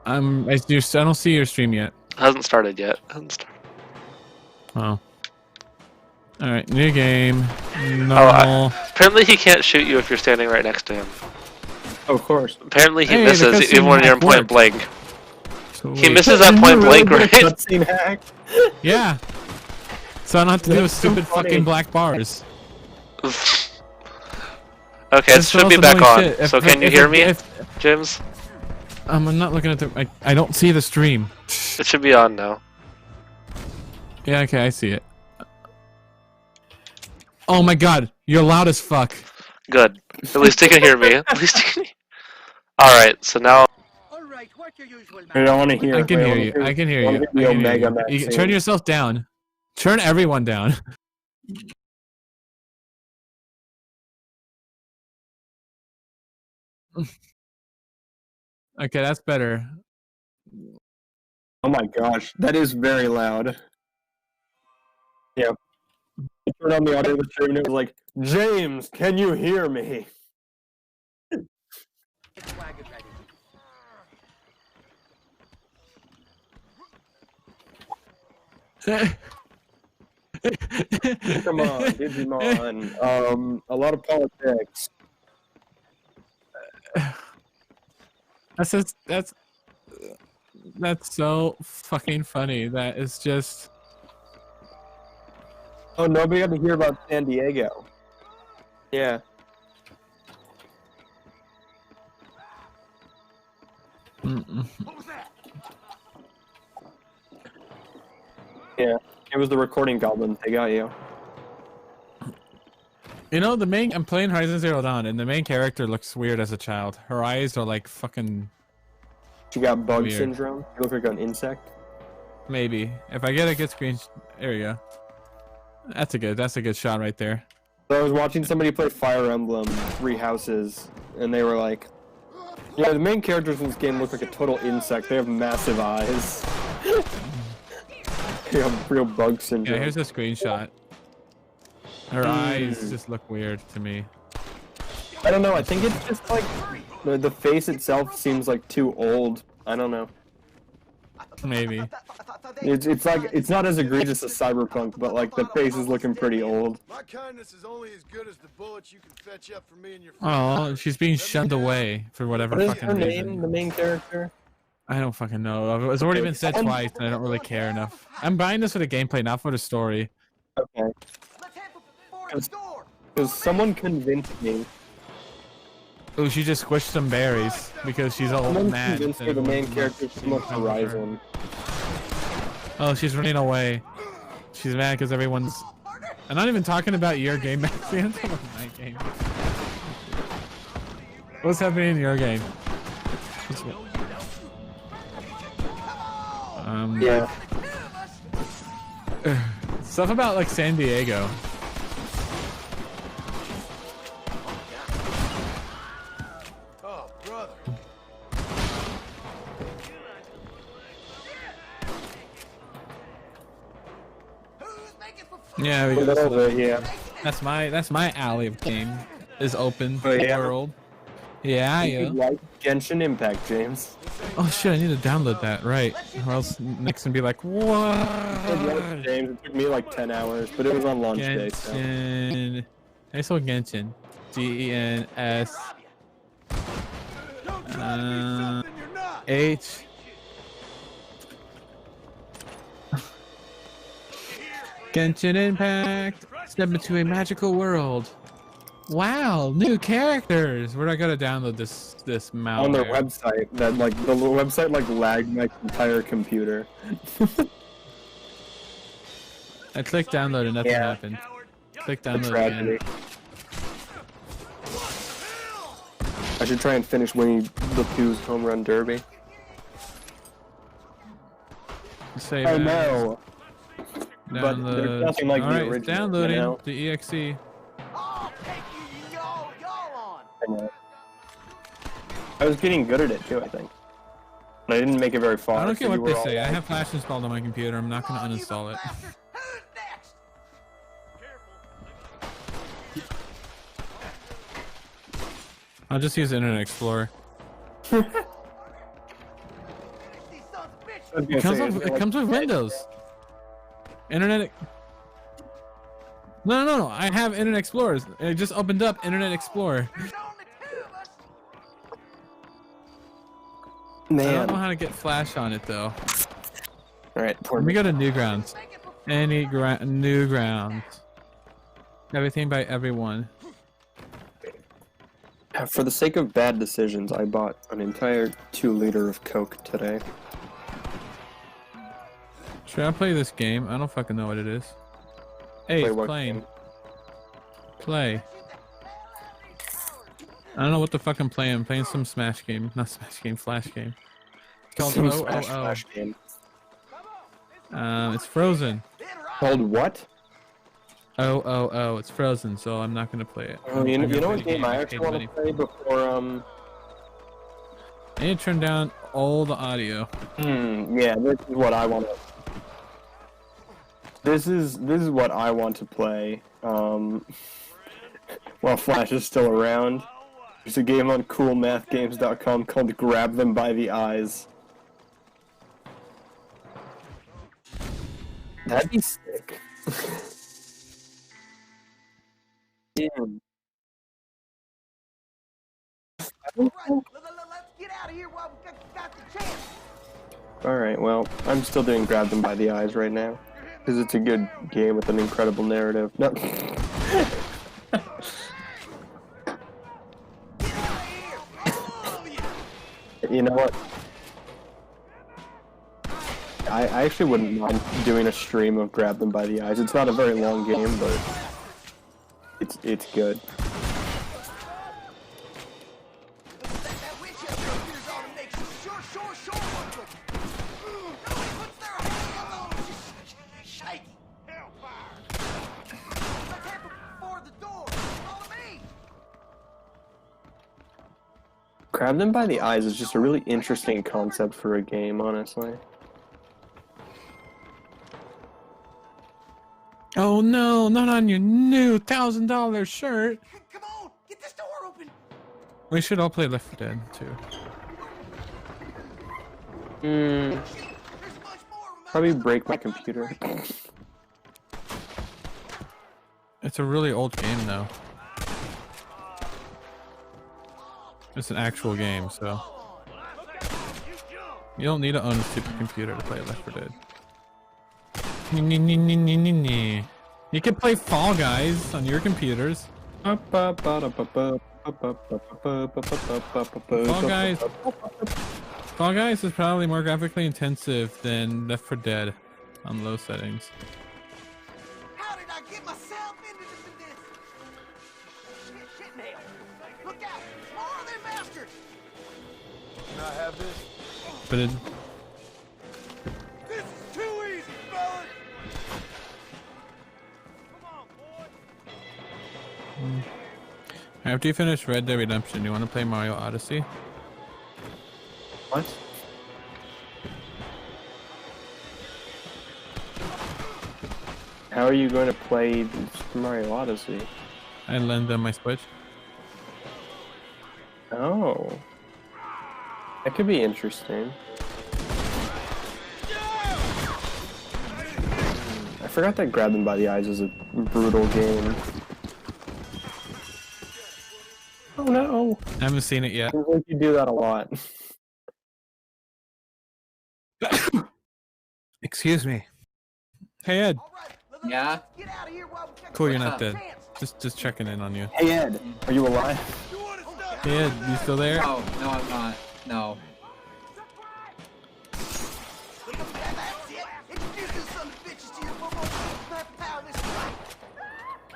I don't see your stream yet. Hasn't started yet. Hasn't started. Oh. All right, new game. Normal. Apparently he can't shoot you if you're standing right next to him. Oh, of course. Apparently he Hey, misses even when you're in point blank. He misses at point blank, right? Cutscene hack. Yeah. So I don't have to do That's so stupid funny. fucking black bars. Okay, it should be back on. So can you hear me, James? I'm not looking at the. I don't see the stream. It should be on now. Yeah, okay, I see it. Oh my god, you're loud as fuck. Good. At least you can hear me. At least you can. Alright, so now. I don't want to hear. I can hear you. I can hear you. I can hear you. You turn yourself down. Turn everyone down. Okay, that's better. Oh my gosh, that is very loud. Yeah. I turned on the audio of the stream and it was like, James, can you hear me? Come on, Digimon. A lot of politics. That's so fucking funny. That is just. Oh, nobody got to hear about San Diego. Yeah. Yeah, it was the recording goblins. They got you. You know, I'm playing Horizon Zero Dawn, and the main character looks weird as a child. Her eyes are like fucking. She got bug weird. syndrome. You look like an insect. Maybe if I get a good screen, there you go. That's a good shot right there. So I was watching somebody play Fire Emblem 3 Houses, and they were like, "Yeah, the main characters in this game look like a total insect. They have massive eyes. They have real bug syndrome." Yeah, here's a screenshot. Her eyes just look weird to me. I don't know. I think it's just like the face itself seems like too old. I don't know. Maybe. It's like it's not as egregious as Cyberpunk, but like the face is looking pretty old. My kindness is only as good as the bullets you can fetch up for me and your Oh, she's being shunned away for whatever What is fucking her reason. name? The main character? I don't fucking know. It's already been said twice, and I don't really care enough. I'm buying this for the gameplay, not for the story. Okay. Because someone convinced me. Oh, she just squished some berries because she's all Someone mad. convinced me the main character is from Horizon. Oh, she's running away. She's mad because everyone's. I'm not even talking about your game, Maxie. I'm talking about my game. What's happening in your game? Yeah. Stuff about like San Diego. Oh, brother. Yeah, we That's go. yeah. That's my alley of game. Is open Oh, yeah. world. Yeah, You yeah. like Genshin Impact, James. Oh shit! I need to download that. Right, or else Nick's gonna be like, "What?" James, it took me like 10 hours, but it was on launch day. So. Genshin. I saw Genshin. G-E-N-S. H. Genshin Impact. Step into a magical world. Wow, new characters. Where do I gotta download this malware? On their website, that like the website like lagged my entire computer. I clicked download and nothing Yeah. happened. Click download Tragedy. again. I should try and finish Winnie the Pooh's home run derby. Save I as. know. But there's Download. nothing like the Alright, original, downloading you know? the EXE. I know. I was getting good at it too, I think. And I didn't make it very far. I don't so care you what they were all say. I like- have Flash installed on my computer. I'm not gonna uninstall it. I'll just use Internet Explorer. It comes with Windows. Internet. No. I have Internet Explorer. It just opened up Internet Explorer. Man. I don't know how to get Flash on it though. All right, Let me go to Newgrounds. Newgrounds. Everything by everyone. For the sake of bad decisions, I bought an entire 2-liter of Coke today. Should I play this game? I don't fucking know what it is. Hey, Play it's what playing. game? Play. I don't know what the fuck I'm playing. I'm playing some Smash game. Not Smash game, Flash game. It's called Some OOO. Smash game. It's Frozen. Called what? OOO. It's Frozen, so I'm not gonna play it. Oh, you know what game I paid actually want money to play before I need to turn down all the audio. Yeah, this is what I want to. This is what I want to play. While Flash is still around, there's a game on coolmathgames.com called Grab Them by the Eyes. That'd be sick. Damn. Alright, well, I'm still doing Grab Them by the Eyes right now. Because it's a good game with an incredible narrative. No. You know what? I actually wouldn't mind doing a stream of Grab Them by the Eyes. It's not a very long game, but it's good. Grab Them by the Eyes is just a really interesting concept for a game, honestly. Oh no, not on your new $1,000 shirt. Come on, get this door open. We should all play Left 4 Dead too. Probably break my computer. It's a really old game though. It's an actual game, so you don't need to own a stupid computer to play Left 4 Dead. You can play Fall Guys on your computers. Fall Guys is probably more graphically intensive than Left 4 Dead on low settings. How did I get myself into this? Shit nail. Look out! More of them bastards! Can I have this? But it, This is too easy, fellas! Come on, boy! after you finish Red Dead Redemption, you want to play Mario Odyssey? What? How are you going to play Super Mario Odyssey? I lend them my Switch. Oh. That could be interesting. I forgot that Grab Them by the Eyes is a brutal game. Oh no! I haven't seen it yet. Seems like you do that a lot. Excuse me. Hey Ed. Yeah? Get out of here while we Cool, you're not up? dead. Just checking in on you. Hey Ed, are you alive? You wanna stop? Hey Ed, you still there? Oh, no, I'm not. No. That's it. Introduce those son of bitches to your football power this way.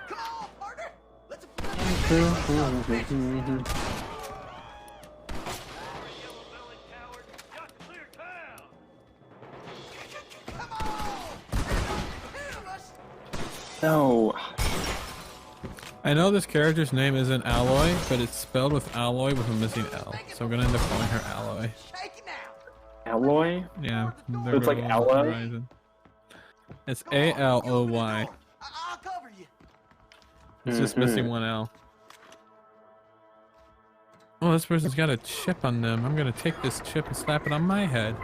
Come on, partner. Let's Come on! No. I know this character's name isn't Alloy, but it's spelled with Alloy with a missing L. So I'm gonna end up calling her Alloy. Shake it now. Alloy? Yeah. So it's like Alloy? Horizon. It's A-L-O-Y. I'll cover you. It's just missing one L. Oh, this person's got a chip on them. I'm gonna take this chip and slap it on my head.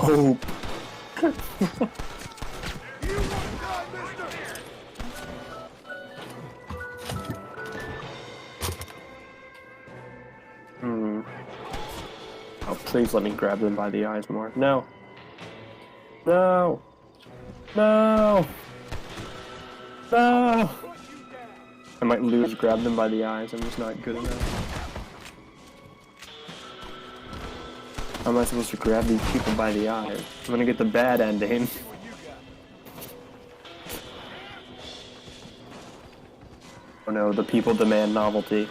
hope. You won't die, mister! Hmm. Oh, please let me grab them by the eyes more. No. No. No. No. I might lose grab them by the eyes. I'm just not good enough. How am I supposed to grab these people by the eyes? I'm gonna get the bad ending. Oh no, the people demand novelty.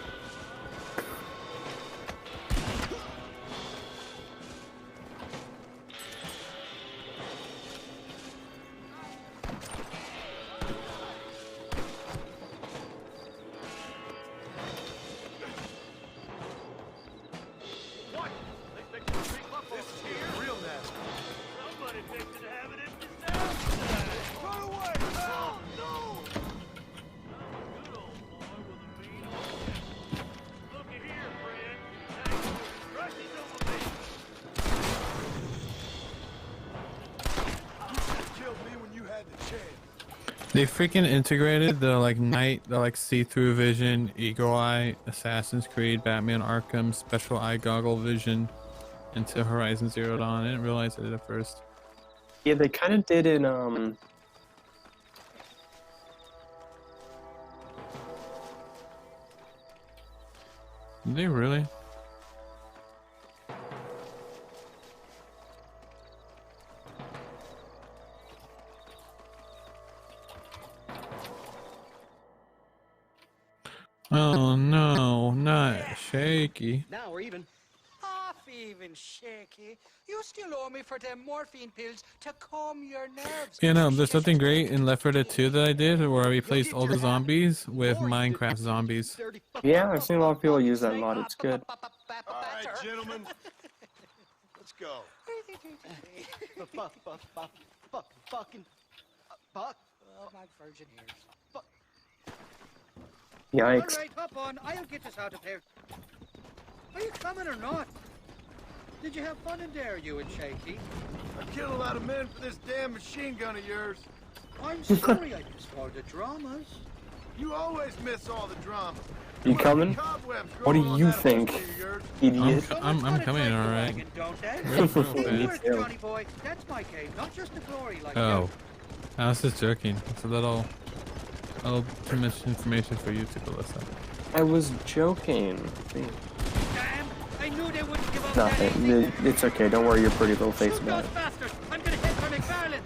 They freaking integrated the like see-through vision, eagle eye, Assassin's Creed, Batman Arkham, special eye goggle vision into Horizon Zero Dawn. I didn't realize it at first. Yeah, they kind of did in Did they really? Oh no, not shaky. Now we're even. Half even, Shaky. You still owe me for them morphine pills to calm your nerves. You know, there's something great in Left 4 Dead 2 that I did where I replaced all the zombies with Minecraft zombies. yeah, I've seen a lot of people use that mod. It's good. Alright, gentlemen. Let's go. Fucking. Buck. Oh, my virgin ears. Yikes. Alright, hop on. I'll get us out of here. Are you coming or not? Did you have fun in there, you and Shaky? I killed a lot of men for this damn machine gun of yours. I'm sorry I missed all the dramas. You always miss all the drama. You coming? Cobwebs What do growing on you that think, holster of yours. idiot? I'm coming in alright. Teamwork, Johnny boy. That's my game, not just the glory like Oh, you. I was just joking. It's a little too much information for you to go listen. I was joking. Damn, I knew they wouldn't give up Nothing. that easy. It's okay. Don't worry your pretty little face Shoot about those it. bastards! I'm gonna hit for McFarlane!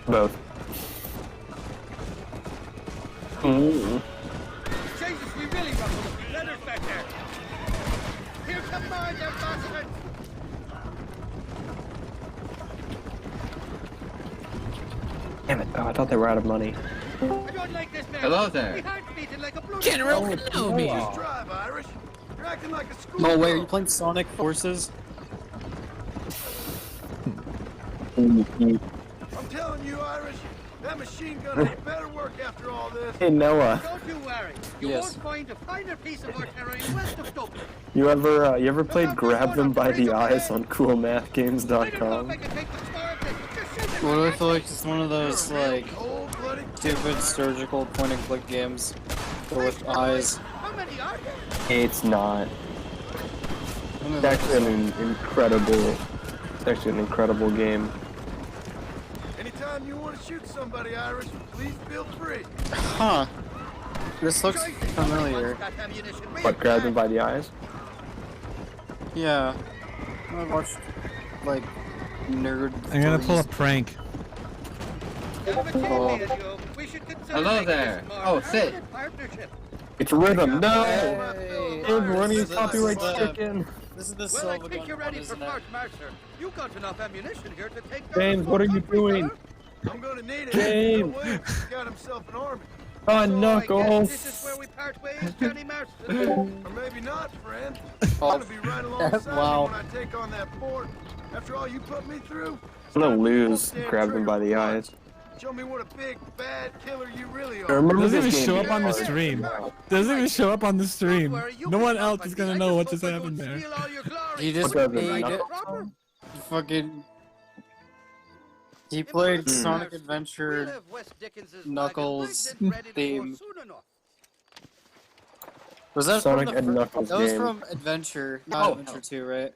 Both. Ooh. Jesus, we really ruffled a few leathers back there! Here come more, you bastards! Damn it. Oh, I thought they were out of money. I don't like this, man. Hello there. My heart's beating like a bloody General drum. Kenobi! Just drive, Irish. You're acting like a school. No way, are you playing Sonic Forces? I'm telling you, Irish, that machine gun ain't better work after all this. Hey Noah, Don't you worry. You Yes. won't find a finer piece of artillery west of Dublin. you ever played Grab Them by the Eyes on I don't know if I coolmathgames.com? can take the score of this. Just shoot it What do I right feel like it's one of those, like, Cold-blooded stupid surgical point and click games but with eyes? How many are there? It's not. One It's of those. actually an incredible game. Anytime you want to shoot somebody, Irish, please feel free. Huh. This looks familiar. What, Grab Them by the Eyes? Yeah. I watched, like, nerd. I'm gonna pull a threes. prank. Hello there. Oh, sit. It's Rhythm. No! Hey, Dude, we're gonna get this copyright is the- stricken. This is the Well, I Silva think you're gun, ready for isn't it? Fort Mercer. You got enough ammunition here to take down James, the what are full you country, doing? fella. I'm gonna need it. James. No way, he's got himself an army. Oh, So I guess Knuckles! this is where we part ways, Johnny Marston. Or maybe not, friend. I'm gonna be right alongside Wow. you when I take on that fort. After all you put me through, I'm gonna lose Grab Them by the Eyes. Show me what a big, bad killer you really I are. remember Doesn't this even game show being up on the hard. stream. Wow. Doesn't even show up on the stream. Don't worry, you'll No be one fine, else buddy. is gonna I know what hope just I don't happened there. steal all your glory. He just What does it made matter? it fucking. He played Hmm. Sonic We'll Adventure have Wes Dickens's Knuckles wagon rigged and ready to go theme. soon enough. Was that Sonic from the and Knuckles That was game. from Adventure, not Oh. Adventure 2, right?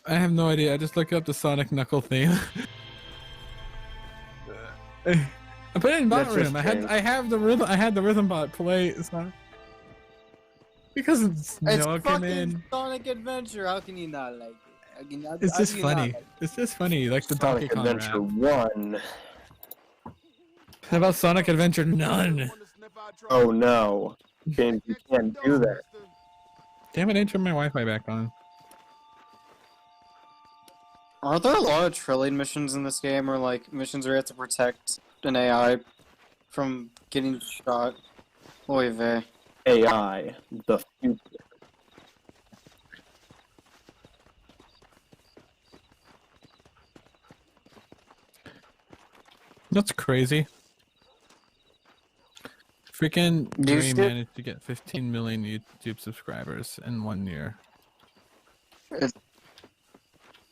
I have no idea. I just looked up the Sonic Knuckle theme. I put it in bot That's just room. changed. I had the rhythm bot play Sonic. Because it's It's joking fucking in. Sonic Adventure. How can you not like it? It's How just can you not funny. like it? It's just funny, like the Donkey Sonic Kong Adventure rap. 1. How about Sonic Adventure None? Oh no. James, you can't do that. Damn it! I turned my Wi-Fi back on. Are there a lot of trillion missions in this game, or like missions where you have to protect an AI from getting shot? Oy vey. AI, the future. That's crazy. Freaking Do you Dream skip- managed to get 15 million YouTube subscribers in 1 year. It's-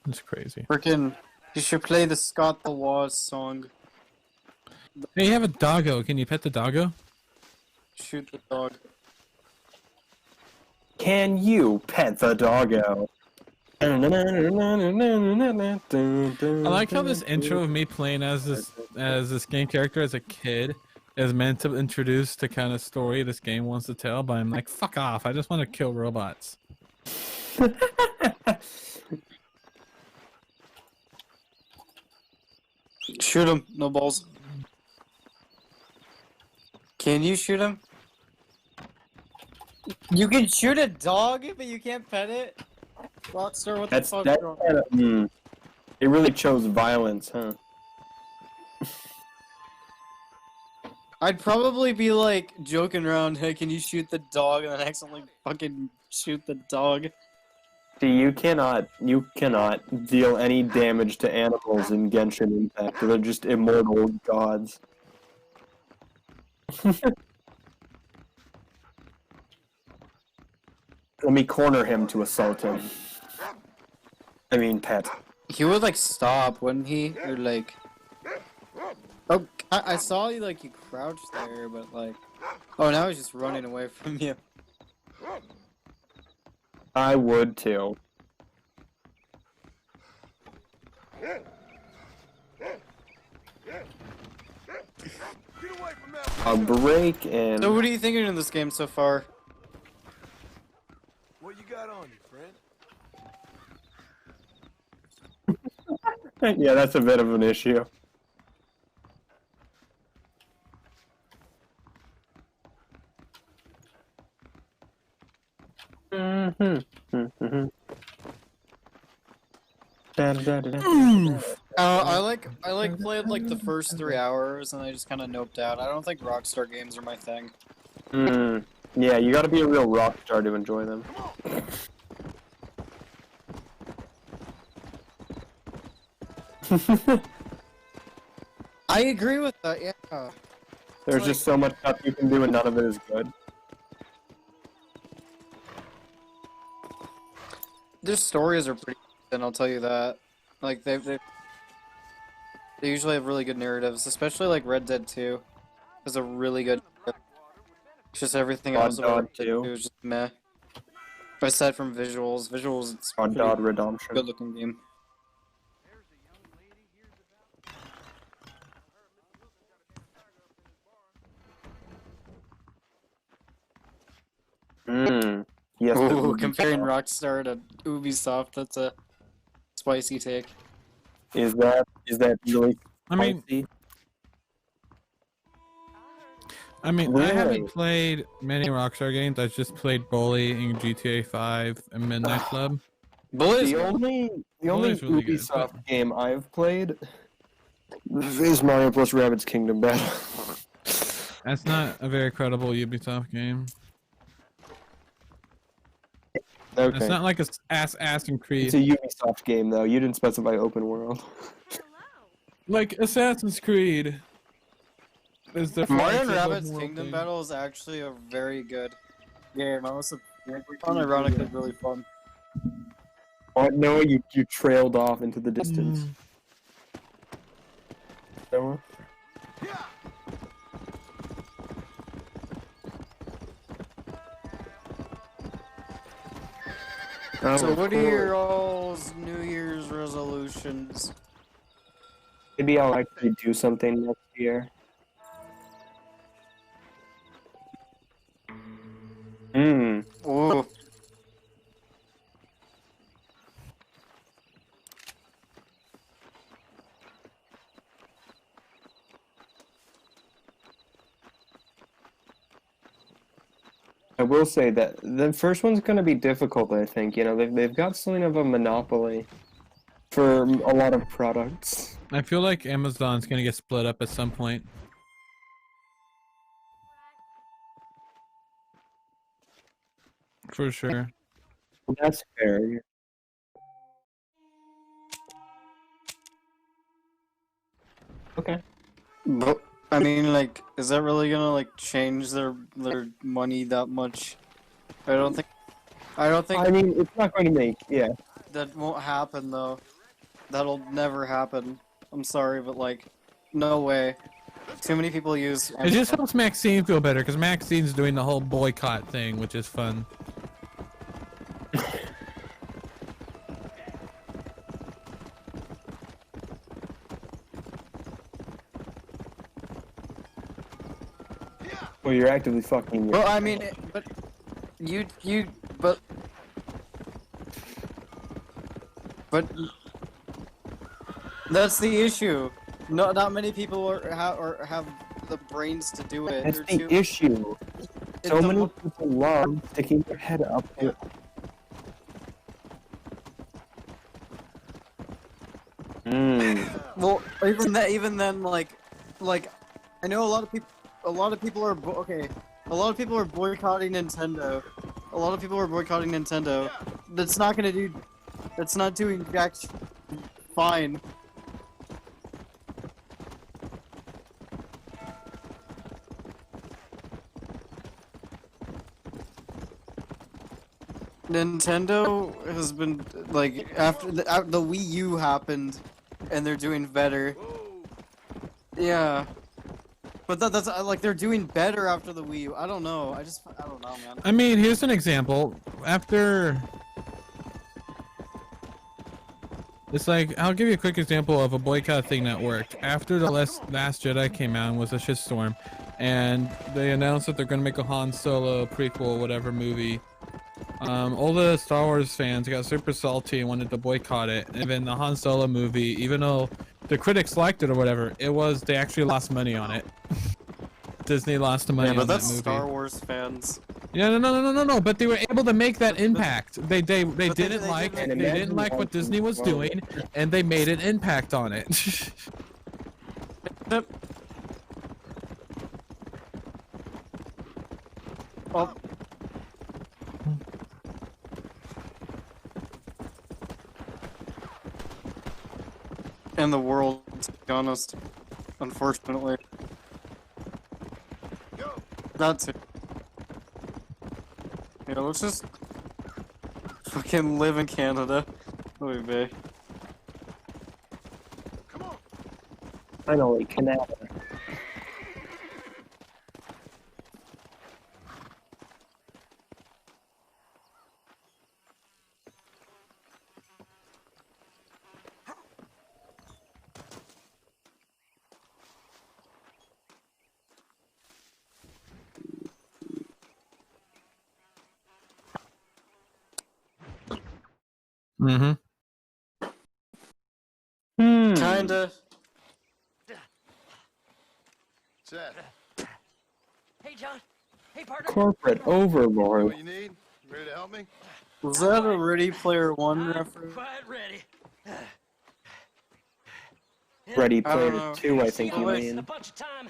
It's crazy. Freaking, you should play the Scott the Woz song. Hey, you have a doggo. Can you pet the doggo? Shoot the dog. Can you pet the doggo? I like how this intro of me playing as this game character as a kid is meant to introduce the kind of story this game wants to tell, but I'm like, fuck off, I just want to kill robots. Shoot him, no balls. Can you shoot him? You can shoot a dog, but you can't pet it? Rockstar, what That's the fuck? that bro? kind of. It really chose violence, huh? I'd probably be like joking around, hey, can you shoot the dog? And then accidentally fucking shoot the dog. See, you cannot deal any damage to animals in Genshin Impact. They're just immortal gods. Let me corner him to assault him. I mean, pet. He would like stop, wouldn't he? Or like. Oh, I saw you like you crouched there, but like. Oh, now he's just running away from you. I would too. Get away from that. A break and. So, what are you thinking in this game so far? What you got on you, friend? Yeah, that's a bit of an issue. I like played like the first 3 hours and I just kind of noped out. I don't think Rockstar games are my thing. Yeah, you gotta be a real rock star to enjoy them. I agree with that. Yeah. There's just so much stuff you can do and none of it is good. Their stories are pretty good, I'll tell you that. Like they usually have really good narratives, especially like Red Dead 2 is a really good. It's just everything else Odd about Dog Red Dead 2. 2 is just meh. Aside from visuals, it's a Odd Dog Redemption. good looking game. Yes. the Ooh, Ubisoft. comparing Rockstar to Ubisoft, that's a spicy take. Is that really? I mean, spicy? I Really? haven't played many Rockstar games. I've just played Bully in GTA 5 and Midnight Club. Bully's the only Bully's really good, Ubisoft but- game I've played is Mario plus Rabbids Kingdom Battle. That's not a very credible Ubisoft game. Okay. It's not like a Assassin's It's a Creed. Ubisoft game though. You didn't specify open world. Like Assassin's Creed. Is the Mario and flight of Rabbids world Kingdom thing. Battle is actually a very good game. I was unironically really fun. Oh, no, you trailed off into the distance. Noah? Oh, So of what are your course. all's New Year's resolutions? Maybe I'll actually do something next year. Hmm. Ooh. I will say that the first one's going to be difficult, I think. You know, they've got something of a monopoly for a lot of products. I feel like Amazon's gonna get split up at some point. For sure. That's fair. Okay. But I mean, like, is that really gonna like change their money that much? I don't think. I mean, it's not going to make, yeah. That won't happen though. That'll never happen. I'm sorry, but like, no way. Too many people use. It just helps Maxine feel better because Maxine's doing the whole boycott thing, which is fun. Well, you're actively fucking. Well, I mean, but but that's the issue. No, not many people have the brains to do it. That's They're the too- issue. So the many mo- people love sticking their head up. Well, even then, like, I know a lot of people are okay. A lot of people are boycotting Nintendo. A lot of people are boycotting Nintendo. That's not gonna do. That's not doing jack. Fine. Nintendo has been like after the Wii U happened, and they're doing better. Yeah, but that's like they're doing better after the Wii U. I don't know. I don't know, man. I mean, here's an example. After... It's like, I'll give you a quick example of a boycott thing that worked. After the Last Jedi came out and was a shitstorm, and they announced that they're going to make a Han Solo prequel, whatever movie, all the Star Wars fans got super salty and wanted to boycott it. And then the Han Solo movie, even though the critics liked it or whatever, they actually lost money on it. Disney lost the money Yeah, but on that that's movie. Star Wars fans. Yeah, no. But they were able to make that impact. They didn't like what Disney was doing, and they made an impact on it. Oh. And the world, to be honest, unfortunately. That's it. Yeah, let's just fucking live in Canada. Oy vey. Finally, Canada. Mm-hmm. Kinda. Seth, Hey, John. Hey, partner. Corporate what overlord. you need? Ready to help me? Was that a Ready Player One reference? Quite ready. Ready I don't Player know. 2, I think you Wait. A mean. bunch of time.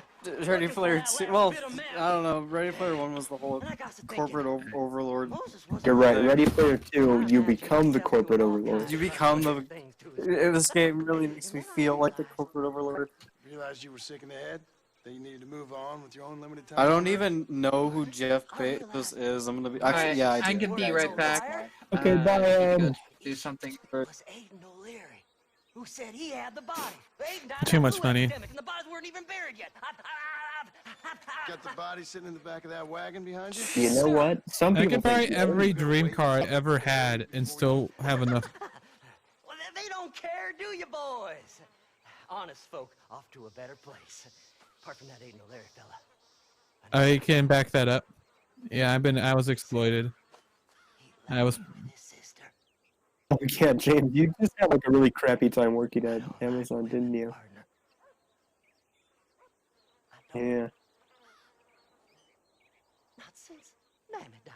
Ready Player that 2. last Well, bit of man. I don't know. Ready Player 1 was the whole I got to thinking, corporate overlord. Moses wasn't You're right, there. Ready Player 2, you become the corporate overlord. You become the. Things to his- This game really makes me feel like the corporate overlord. Realized you were sick in the head? That you needed to move on with your own limited time. I don't even know who Jeff Bezos is. I'm gonna be actually, Alright, yeah, I do. can be right back. Okay, bye. I need to go do something. It was Aiden O'Leary who said he had the body. Aiden died Too of much flu money. epidemic, and the bodies weren't even buried yet. Got the body sitting in the back of that wagon behind you. You know what? Some I people could buy think every dream car I ever had and still have enough. Well, they don't care, do you, boys? Honest folk off to a better place. Apart from that Aiden O'Leary fella. I can back that up. Yeah, I was exploited. I was. His sister. Oh, yeah, James, you just had like a really crappy time working at Amazon, didn't you? Partner. I don't Yeah. Not since Mammy died.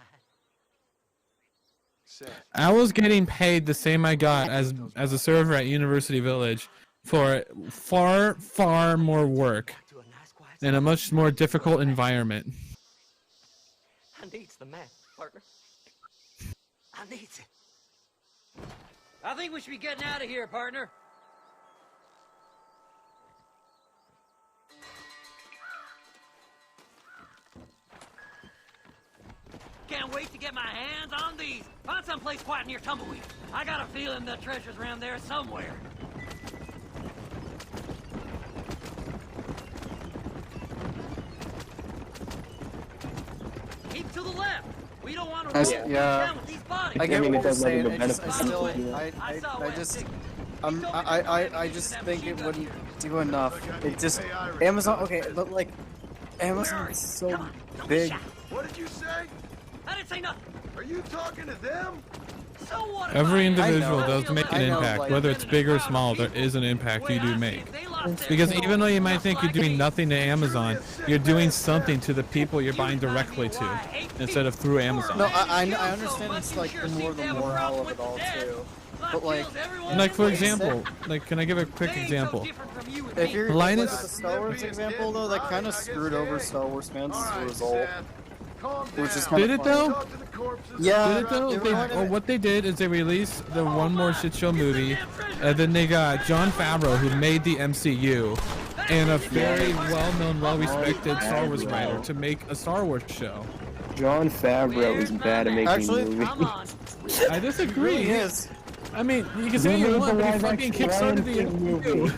Seth, I was getting paid the same I got as a server at University Village for far more work To a nice quiet in a much more difficult environment. I needs the man, partner. I needs it. I think we should be getting out of here, partner. Can't wait to get my hands on these. Find someplace quiet near Tumbleweed. I got a feeling the treasure's around there somewhere. Keep to the left. We don't want to roll yeah. down with these bodies. I get mean, what it you're does have saying. a I just, I benefit. still, Yeah. I just, I just think it wouldn't do enough. It just, Amazon, okay, but like, Amazon is so big. what did you say? I didn't say nothing. Are you talking to them? So what? if Every I- individual know. does make an I know, impact, like- whether it's big or small. There is an impact you do make. Because even though you might think you're doing nothing to Amazon, you're doing something to the people you're buying directly to, instead of through Amazon. No, I understand it's like the morale of it all too. But like, Like for example, like can I give a quick example? if you're Linus- like the Star Wars example though, that kind of screwed over Star Wars fans as a result. Calm Which is down. kinda Did it funny. though? Talk to the corpses. Yeah, Did it though? they were Or what they did is they released the one more shit show movie, and then they got Jon Favreau, who made the MCU, and a very well-known, well-respected Star Wars writer to make a Star Wars show. John Favreau is bad at making Actually, movies. Come on. I He disagree. is. I mean, you can say you want, but he fucking kickstarted the Lion King MCU.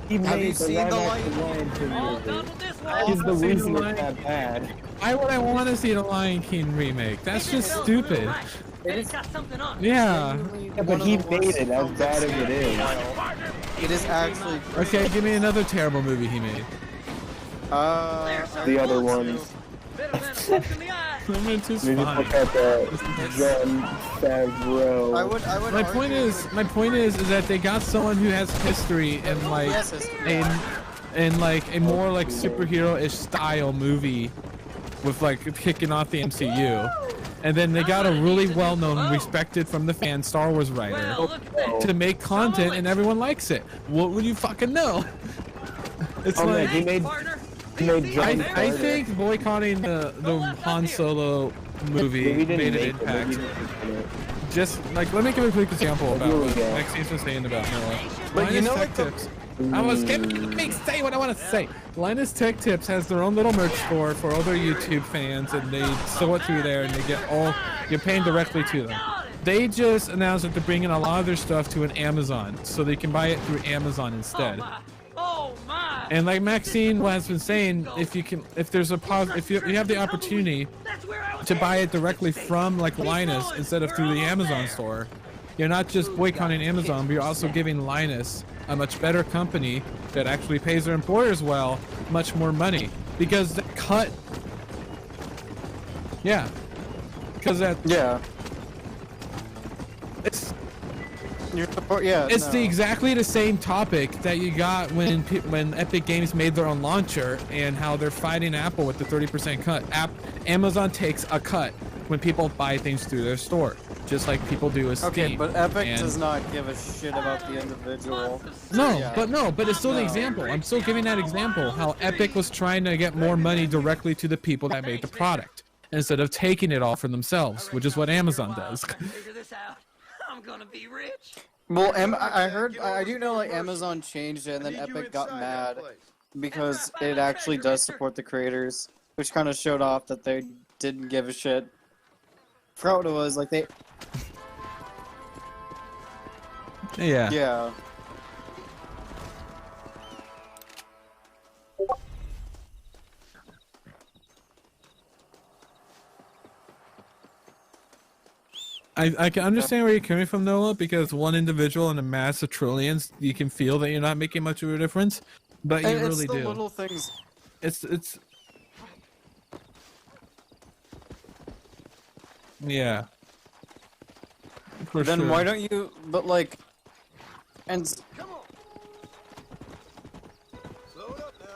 He Have made you the seen live the action Lion Lion King All movie. done with this I one. He's the haven't seen reason the it's Lion that King. bad. Why would I want to see the Lion King remake? That's just stupid. It's got something on it. Yeah. Yeah, but he made it as bad as it is. It is actually. Okay, give me another terrible movie he made. The other ones. Better than a poke in the eye. Number two's Maybe fine. look at John Favreau. I would. My point is that they got someone who has history in like Yes, history. in like a more like superhero-ish style movie with like kicking off the MCU. And then they got a really well-known, respected from the fans Star Wars writer Well, look at this. to make content and everyone likes it. What would you fucking know? It's Oh, man, like he made Partner. John I Carter. think boycotting the Han Solo movie We didn't made an make it. impact. We didn't make it. Just like let me give a quick example about Here we what go. Maxine's was saying about Noah. But you Linus know, Tech like, the- Tips. I was let me say what I want to say. Linus Tech Tips has their own little merch store for all their YouTube fans, and they sew it through there, and they get all you're paying directly to them. They just announced that they're bringing a lot of their stuff to an Amazon, so they can buy it through Amazon instead. Oh my. And like Maxine has been saying, if you have the opportunity That's where I was to buy it directly from like Linus instead of through the Amazon store, you're not just boycotting Amazon, but you're also giving Linus, a much better company that actually pays their employers well, much more money because they cut. Yeah, because that Yeah. it's You're support. Yeah. It's no. exactly the same topic that you got when Epic Games made their own launcher and how they're fighting Apple with the 30% cut. Amazon takes a cut when people buy things through their store, just like people do with Steam. Okay, but Epic And- does not give a shit about the individual. No, Yeah. but it's still the example. I'm still giving that example. How Epic was trying to get more money directly to the people that made the product instead of taking it all for themselves, which is what Amazon does. Figure this out. I'm gonna be rich. Well, I heard, I do know like Amazon changed it, and then Epic got mad because it actually does support the creators, which kind of showed off that they didn't give a shit. Forgot what it was, like they... Yeah. Yeah. I can understand where you're coming from, Noah, because one individual in a mass of trillions, you can feel that you're not making much of a difference, but you And really it's the do. little things. It's yeah. For Then sure. why don't you? But like, and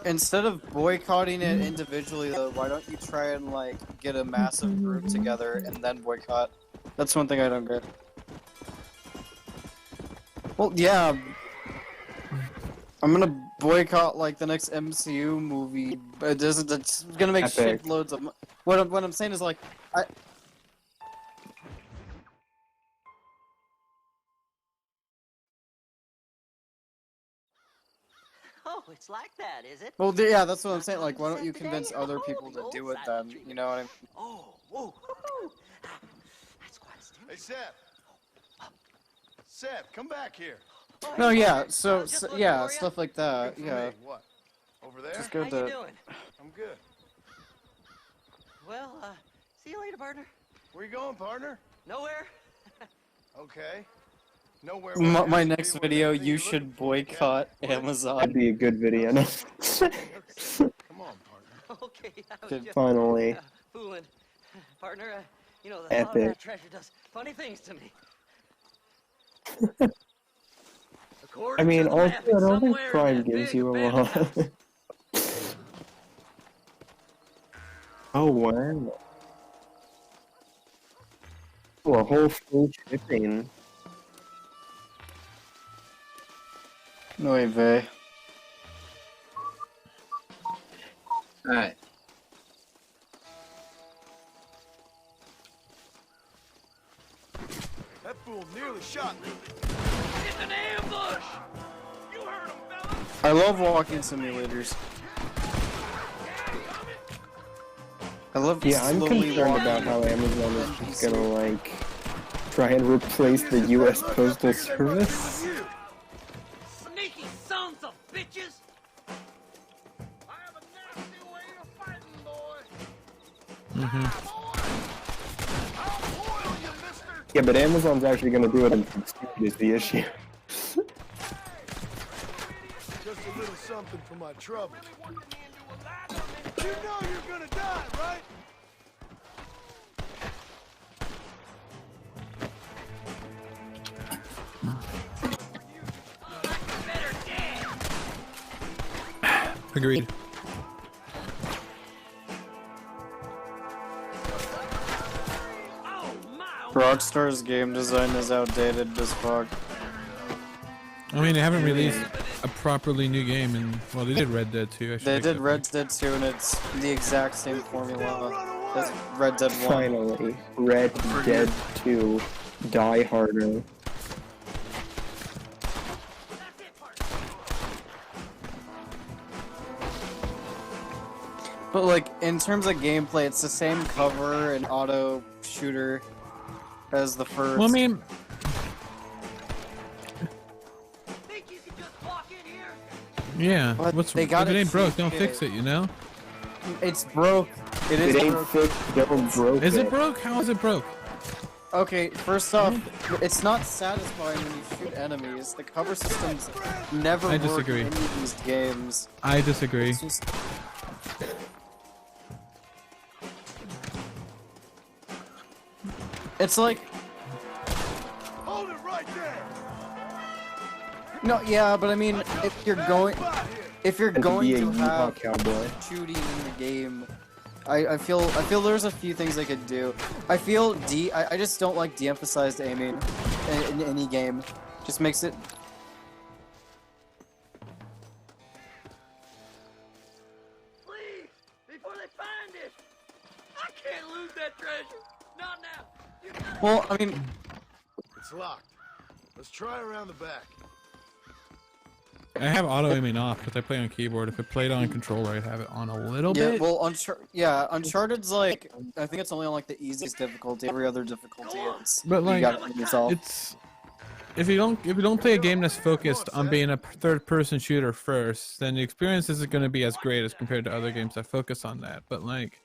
instead of boycotting it individually, though, why don't you try and like get a massive group together and then boycott? That's one thing I don't get. Well, yeah. I'm gonna boycott like the next MCU movie, but it doesn't. It's gonna make Epic. shitloads of. What I'm saying is like, Oh, it's like that, is it? well, yeah, that's what I'm saying. Like, why don't you convince other people to do it then? You know what I mean? Oh, whoa, woo-hoo. That's quite a stimulus. Hey, Seth. Seth, come back here. Oh, No, hey, yeah. partner. So, Just looking yeah, for ya. stuff like that. Good for Yeah. me. What? Over there? Just How go you to. doing? I'm good. Well, see you later, partner. Where you going, partner? Nowhere. Okay. Nowhere. My next video, you should boycott Amazon. That'd be a good video. Come on, partner. Okay, I was Good, just finally. fooling. Partner, you know, the thought of Epic. that treasure does funny things to me. I According mean, to the also, map, I don't think somewhere in Prime that gives big you a abandoned lot. house. Oh, wow. Oh, a whole free shipping. No way, Vey. Alright. That fool nearly shot me. It's an ambush! You heard him, fella! I love walking simulators. I love Yeah, I'm slowly concerned walking. about how Amazon is just gonna, like, try and replace the US Postal Service. Sneaky sons of bitches! I have a nasty way of fighting, boy. I'll boil you, mister. Yeah, but Amazon's actually gonna do it in speed is the issue. Just a little something for my trouble. You know you're gonna die, right? Agreed. Rockstar's game design is outdated as fuck. I mean, they haven't released a properly new game, and well, they did Red Dead 2. They did Red Dead 2, and it's the exact same formula as Red Dead 1. Finally, Red Dead 2, Die Harder. But like, in terms of gameplay, it's the same cover and auto shooter as the first. Well, I mean, Think you can just walk in here? yeah. But What's they if gotta it ain't broke, keep don't it. fix it. You know? It's broke. It is It ain't broke. fixed, don't broke Is it broke? How is it broke? Okay, first off, it's not satisfying when you shoot enemies. The cover systems never I work disagree. in any of these games. I disagree. It's just... It's like, Hold it right there. no, yeah, but I mean, if you're going And going be a to Yeehaw have cowboy. shooting in the game, I feel there's a few things they could do. I just don't like de-emphasized aiming in any game. Just makes it. Please, before they find it! I can't lose that treasure! Not now! You gotta Well, I mean, It's locked. Let's try around the back. I have auto aiming off because I play on keyboard. If it played on controller, I'd have it on a little Yeah, bit. well, Uncharted's like, I think it's only on like the easiest difficulty. Every other difficulty is But like, you got it yourself. it's if you don't play a game that's focused on being a third-person shooter first, then the experience isn't going to be as great as compared to other games that focus on that. But like,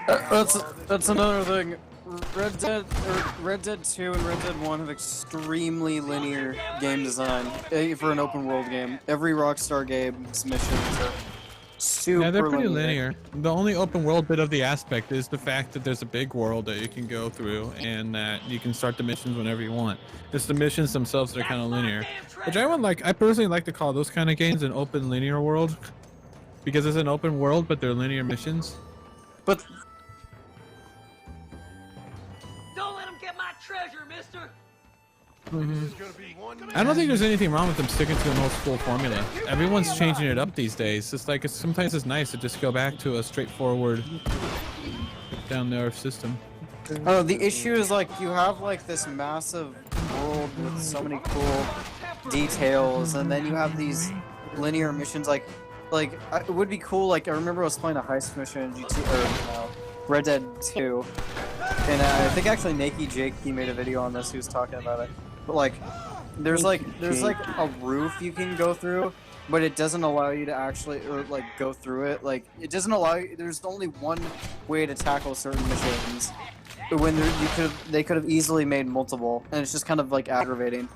That's another thing. Red Dead 2 and Red Dead 1 have extremely linear game design for an open world game. Every Rockstar game's missions are super yeah, they're pretty linear. The only open world bit of the aspect is the fact that there's a big world that you can go through and that you can start the missions whenever you want. It's the missions themselves that are kind of linear, which I personally like to call those kind of games an open linear world because it's an open world, but they're linear missions. But Don't let him get my treasure, mister! I don't think there's anything wrong with them sticking to an old school formula. Everyone's changing it up these days. It's like sometimes it's nice to just go back to a straightforward down there system. oh, the issue is like you have like this massive world with so many cool details, and then you have these linear missions. Like it would be cool. Like I remember I was playing a heist mission in Red Dead 2, and I think actually Nakey Jake he made a video on this. He was talking about it. But like, there's like a roof you can go through, but it doesn't allow you to actually go through it. Like it doesn't allow you. There's only one way to tackle certain missions. When they could have easily made multiple, and it's just kind of like aggravating.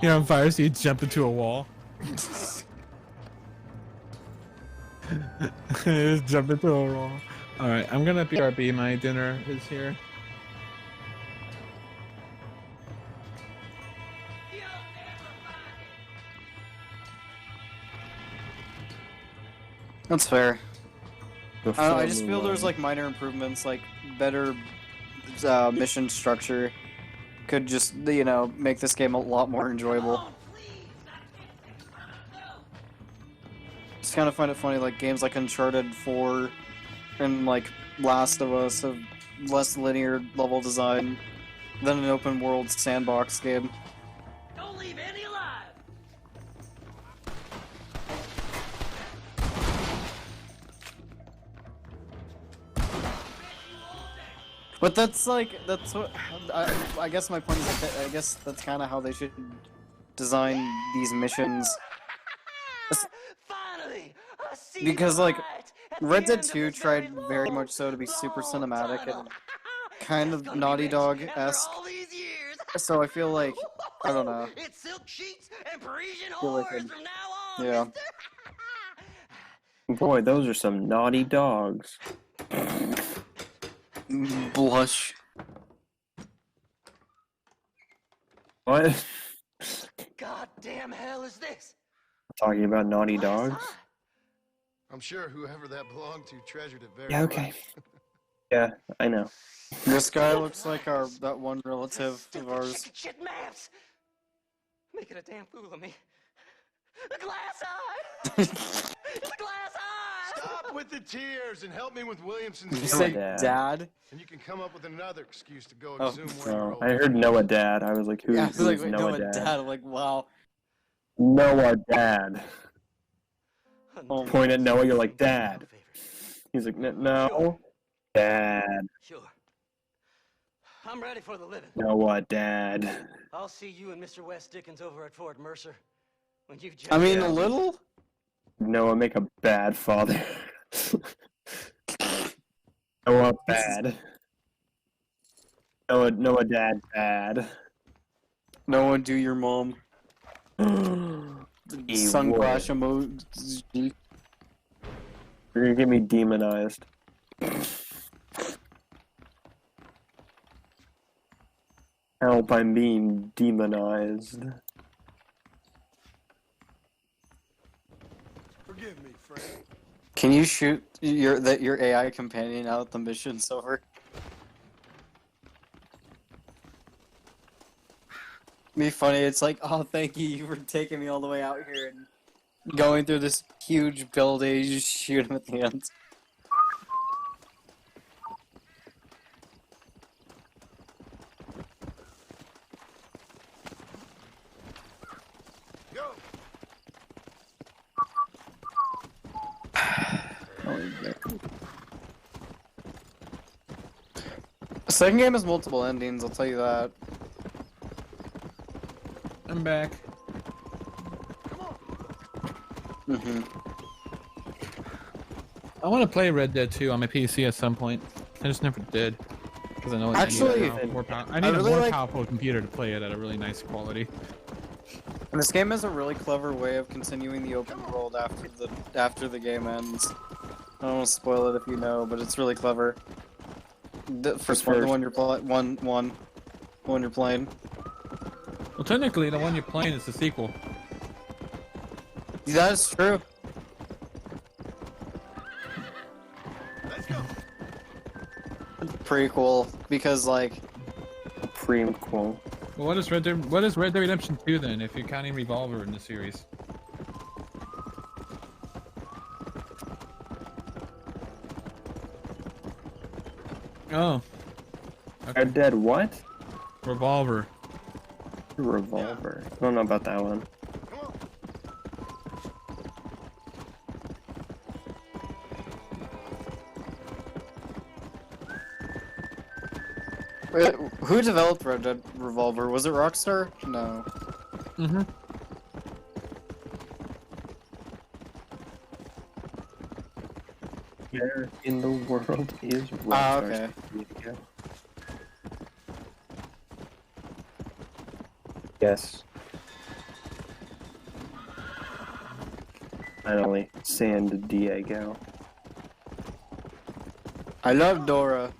You're on fire, so you jump into a wall. Just jump into a wall. All right, I'm gonna BRB. My dinner is here. That's fair. I just feel there's like minor improvements, like better mission structure could just, you know, make this game a lot more enjoyable. Just kind of find it funny, like games like Uncharted 4 and like Last of Us have less linear level design than an open world sandbox game. Don't leave any alive! But that's what I guess my point is that I guess that's kind of how they should design these missions. Finally, I see Because the like light at the Red Dead end of 2 this tried very long, much so to be super long cinematic tunnel. and kind It's of gonna be Naughty rich Dog-esque. after all these years. So I feel like I don't know. It's silk sheets and Parisian Feel like whores I'm- from now on, yeah. mister. Boy, those are some naughty dogs. Blush. What? Goddamn hell is this? Talking about naughty Glass dogs? eye. I'm sure whoever that belonged to treasured it very Yeah, okay. Yeah, I know. This guy looks like that one relative of Stupid ours. chicken shit maps. Making a damn fool of me. The glass eye. The glass eye. Stop with the tears and help me with Williamson's Did you Noah say Dad. Dad? and you can come up with another excuse to go Oh. exhume one of your Oh, old I heard Noah Dad. I was like, who's, Yeah, I was like, who's wait, Noah no, Dad? Dad. I'm like, wow. Noah Dad. Oh. Point at Noah, you're like, Dad. He's like, no. Dad. Sure. I'm ready for the living. Noah Dad. I'll see you and Mr. West Dickens over at Fort Mercer. When you I mean, Yeah. a little? Noah, make a bad father. Noah bad. Noah Dad bad. No one do your mom. He Sunglass would. emoji. You're gonna get me demonized. Help, I'm being demonized. Forgive me, Frank. Can you shoot your AI companion out the mission's over? Be funny. It's like, oh, thank you for taking me all the way out here, and going through this huge building, you just shoot him at the end. Go. The second game has multiple endings, I'll tell you that. I'm back. Mm-hmm. I want to play Red Dead 2 on my PC at some point. I just never did. Because I know it's Actually, I need really a more like- powerful computer to play it at a really nice quality. And this game has a really clever way of continuing the open world after the game ends. I don't want to spoil it if you know, but it's really clever. The first one, the one you're one you're playing. Well, technically, the one you're playing is the sequel. That is true. Let's go. Prequel, because like Prequel. Well, what is Red Dead Redemption 2 then, if you're counting Revolver in the series? Oh. Okay. Red Dead what? Revolver. Revolver. I don't know about that one. Come on. Who developed Red Dead Revolver? Was it Rockstar? No. Mm-hmm. Where in the world is Rockstar? Ah, okay. Studio? Yes. Finally, San Diego. I love Dora.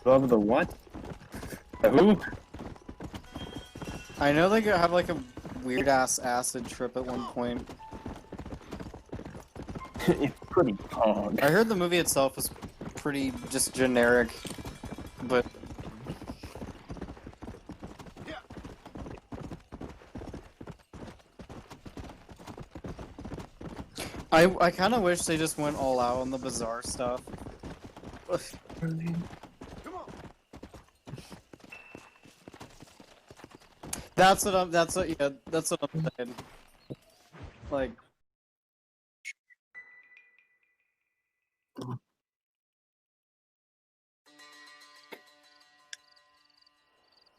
Love the what? The who? I know they could have like a weird ass acid trip at one point. It's pretty pog. I heard the movie itself was pretty just generic, but I kind of wish they just went all out on the bizarre stuff. Come on. That's what I'm saying. Like,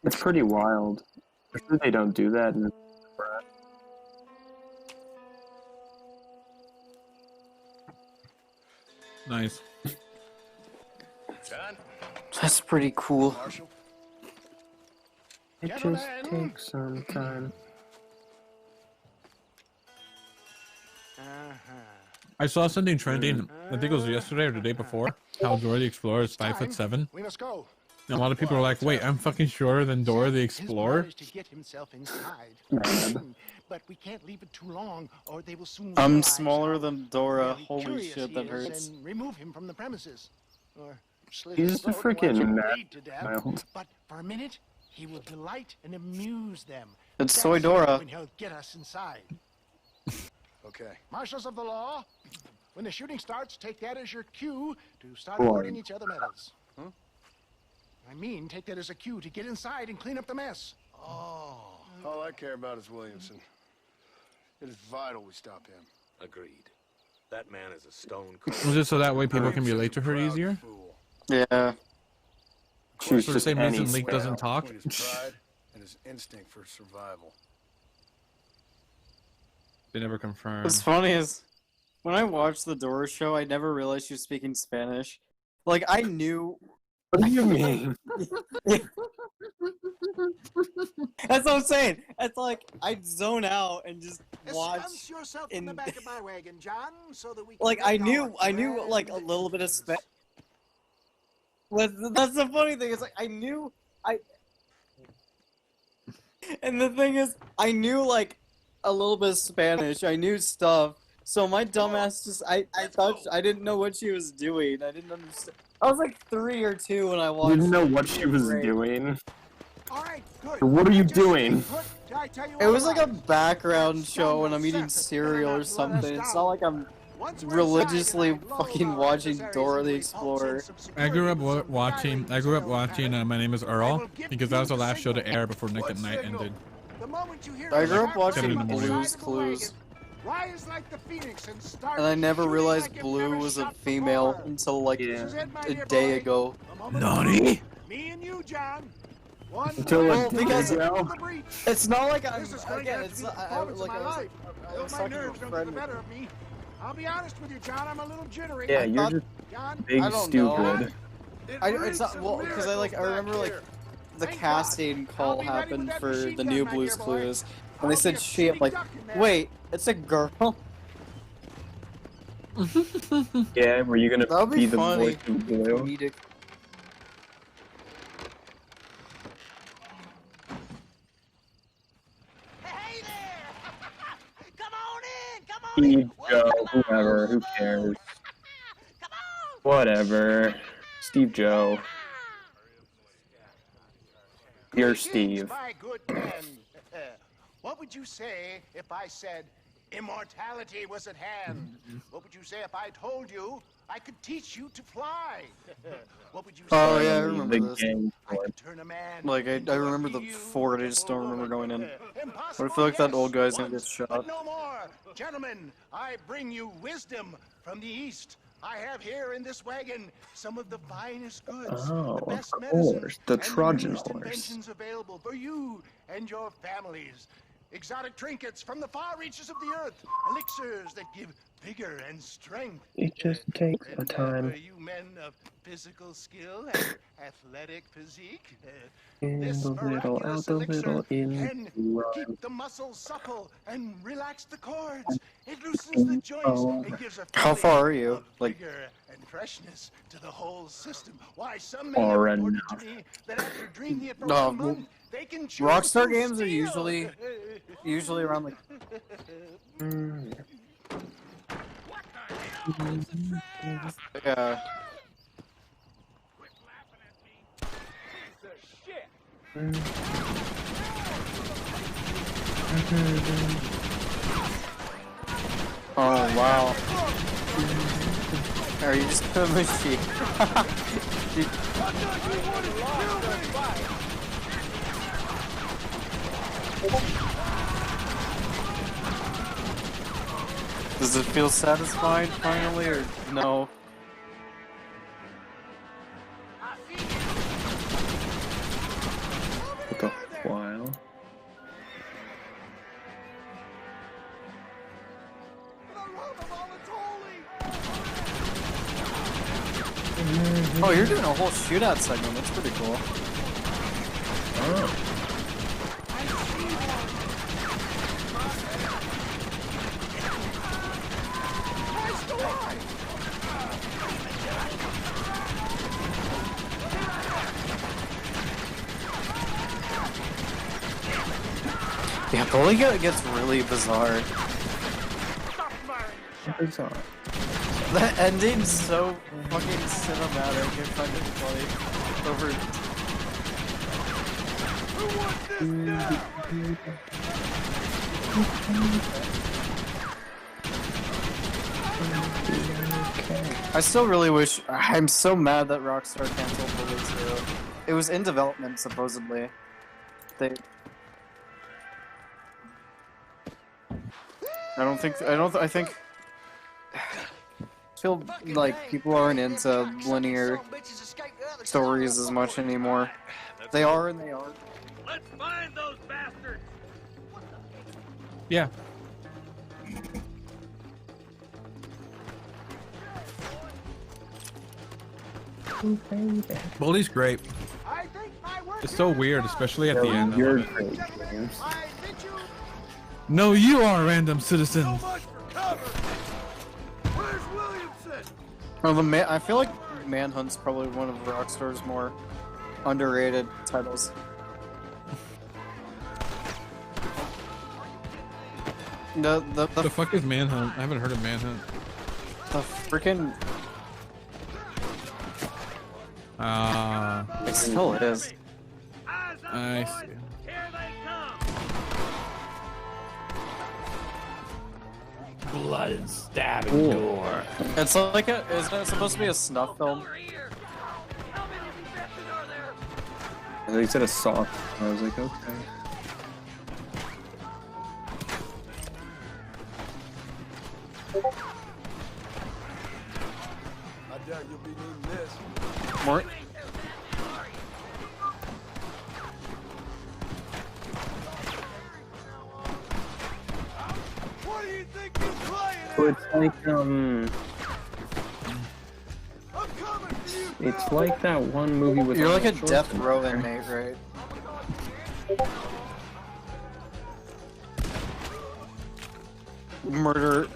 It's pretty wild. I'm sure they don't do that in Nice. John. that's pretty cool. Marshall. It just Gentlemen. takes some time. I saw something trending, I think it was yesterday or the day before, how Dora the Explorer is 5'7". We must go. And a lot of people are like, wait, I'm fucking shorter than Dora the Explorer? His plan is to get himself inside. Man. But we can't leave it too long, or they will soon I'm realize smaller how than Dora. very Holy curious shit, he that is hurts. And remove him from the premises. Or slit He's his a throat and watch freaking him mad bleed to death. child. But for a minute, he will delight and amuse them. It's That's Soy Dora. when he'll get us inside. Okay. Marshals of the law, when the shooting starts, take that as your cue to start Boy. awarding each other medals. Huh? I mean, take that as a cue to get inside and clean up the mess. Oh. All I care about is Williamson. It is vital we stop him. Agreed. That man is a stone cold. Just so that way people can relate to her easier? Fool. Yeah. Choose For the just same any reason Link sparrow. doesn't talk? Point his pride and his instinct for survival. They never confirmed. What's funny is, when I watched the Dora show, I never realized she was speaking Spanish. Like, I knew... What do you mean? That's what I'm saying. It's like, I'd zone out and just watch... Ensconce yourself in in- the back of my wagon, John, so that we can Like, make I our knew, grand like, a little bit of entrance. That's the funny thing, is like, and the thing is, I knew, like, a little bit of Spanish. I knew stuff. So my dumbass just, I thought, I didn't know what she was doing. I didn't understand. I was like 3 or 2 when I watched. You didn't know what she was Great. doing. All right, good. What are you doing? Did I tell you It all was like a about it? background show when I'm eating cereal or something. It's not like I'm religiously fucking watching Dora the Explorer. I grew up watching My Name Is Earl because that was the last show to air before Nick at Night ended. The moment you hear I a grew up sharp watching ring on the Blue's side of the Clues. wagon, rise like the phoenix and start And I never shooting realized like you've Blue never was a shot female before. until like Yeah. This is it, my a dear day boy. ago. The moment Nani? Me and you, John. One Until blow a day because- ago. the breach. It's not like I'm This is going to again. have to It's be the not, I performance like of I my was, life. I was My talking to nerves a don't get friend. the better of me. I'll be honest with you, John. I'm a little jittery. Yeah, I you're thought- just John, big I don't know. stupid. It's not well because I remember like the Thank casting God. call I'll be ready happened with that for machine the gun, new my Blue's dear boy. Clues, I'll and they be said a she. I'm sitting like, duck in there. wait, it's a girl. Yeah, were you gonna That would be be the funny. voice of Blue? Comedic. Hey there! Come on in! Come on Steve, in! Joe, Welcome whoever, who aboard. cares? Come on! Whatever. Steve Joe. Dear Greetings, Steve. my good man. What would you say if I said immortality was at hand? What would you say if I told you I could teach you to fly? What would you say? Oh yeah, I remember The this. gang I boy. could turn a man Like I into a remember the fort. I just don't beautiful remember going in. woman. But Impossible, I feel like that yes, old guy's gonna get once, shot. but no more. Gentlemen, I bring you wisdom from the east. I have here in this wagon some of the finest goods, Oh, the best of medicines, course, the and Trojan newest horse. inventions available for you and your families. Exotic trinkets from the far reaches of the earth, elixirs that give vigor and strength. It just takes a And time. for you men of physical skill and athletic physique, In this the little, out miraculous the elixir little, in can the rhyme. keep the muscles supple and relax the cords. It loosens the joints and gives a How feeling far are you? of Like- vigor and freshness to the whole system. Why, some men have Far reported to enough. me that after drinking it for No, 1 month, they can chew Rockstar through games are steel. usually around like Mm. yeah. Oh wow. Are you just a machine? Does it feel satisfied finally, or no? Took a while. Oh, you're doing a whole shootout segment. That's pretty cool. Oh. Yeah, Bully gets really bizarre. Bizarre. The ending's so fucking cinematic and fucking funny. Over. I still really wish. I'm so mad that Rockstar canceled Bully 2. It was in development supposedly. They. I think. I feel like people aren't into linear stories as much anymore. They are and they aren't. Let's find those bastards! Yeah. Bully's great. I think my work It's so here is weird, done. especially at the end. I You're love it. great, Gentlemen, James. I bid you No, you are a random citizen. So much for cover. Where's Williamson? Oh, I feel like Manhunt's probably one of Rockstar's more underrated titles. The The fuck is Manhunt? I haven't heard of Manhunt. the freaking Ah. it still is. Eyes I see. Here they come! Blood and stabbing gore. It's like a. Isn't it supposed to be a snuff film? Over here! How many of these bastards are there? And they said a saw. I was like, okay. I doubt you'll be needing this. More. What do you think you're playing at? So it's like I'm coming for you! it's like that one movie with. You're like a Arnold death row Schwarzenegger. inmate, right? Murder.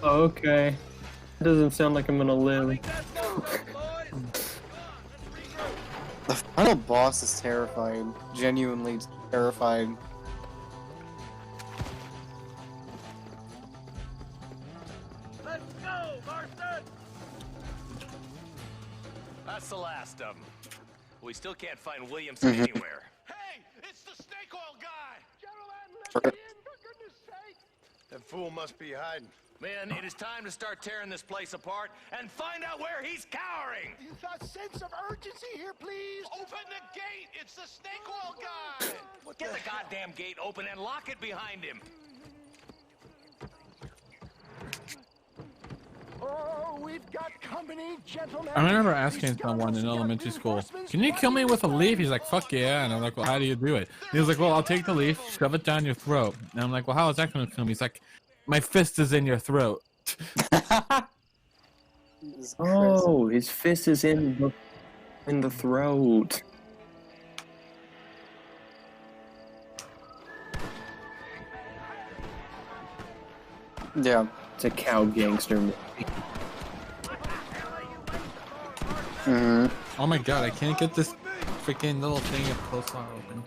Okay. It doesn't sound like I'm gonna live. The final boss is terrifying. Genuinely terrifying. Let's go, Marston! That's the last of them. We still can't find Williamson anywhere. Hey, it's the snake oil guy! Gentlemen, let me in, for goodness sake! That fool must be hiding. Men, it is time to start tearing this place apart and find out where he's cowering! A sense of urgency here, please! Open the gate! It's the snake oil guy! Get the goddamn gate open and lock it behind him! Oh, we've got company, gentlemen! I remember asking someone in elementary school, "Can you kill me with a leaf?" He's like, "Fuck yeah!" And I'm like, "Well, how do you do it?" And he was like, "Well, I'll take the leaf, shove it down your throat." And I'm like, "Well, how is that going to kill me?" He's like, "My fist is in your throat." Oh, his fist is in the throat. Yeah. It's a cow gangster movie. Oh my god, I can't get this freaking little thing of coleslaw open.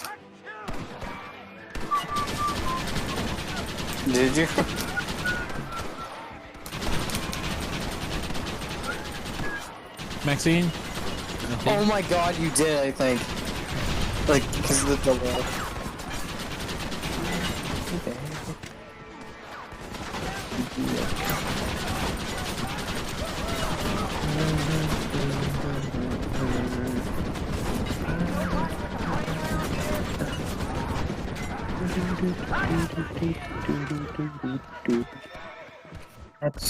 Did you? Maxine? Oh my god, you did, I think. Like, because of the delay.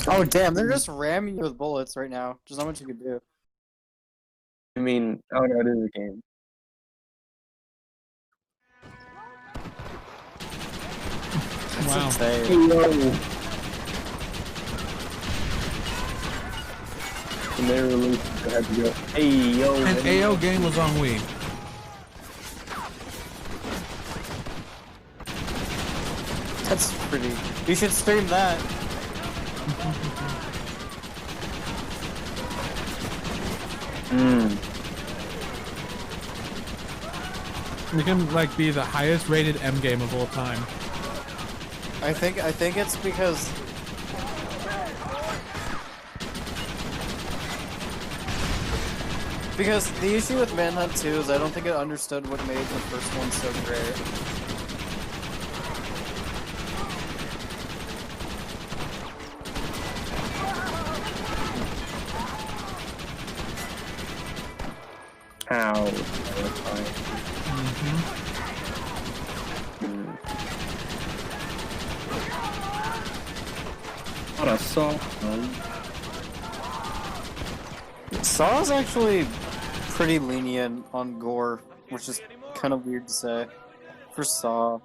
Oh damn, they're just ramming you with bullets right now. There's not much you can do. I mean, oh no, it is a game. Wow. Insane. Hey yo! And they released it, I had to go. Hey yo! An AO game was on Wii. That's pretty. You should stream that. It can like be the highest rated M game of all time. I think it's because the issue with Manhunt 2 is I don't think it understood what made the first one so great. How? What a song. Saw is actually pretty lenient on gore, which is kind of weird to say. For Saw.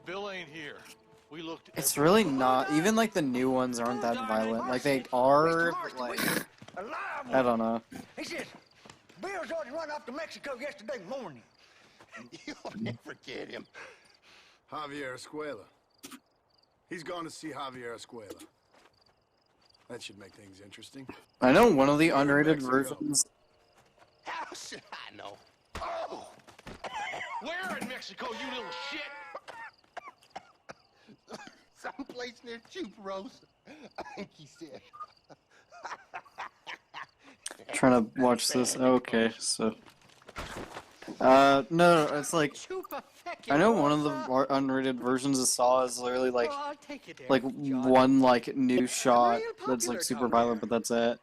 Bill ain't here. We looked. It's really not. Even like the new ones aren't that violent. Like they are, but like I don't know. He says, Bill's already run off to Mexico yesterday morning. You'll never get him. Javier Escuela. He's gone to see Javier Escuela. That should make things interesting. I know one of the underrated versions. How should I know? Oh! Where in Mexico, you little shit? Someplace near Chuparosa, I think he said. Trying to watch this. Okay, so No, it's like I know one of the unrated versions of Saw is literally like one like new shot that's like super violent, but that's it.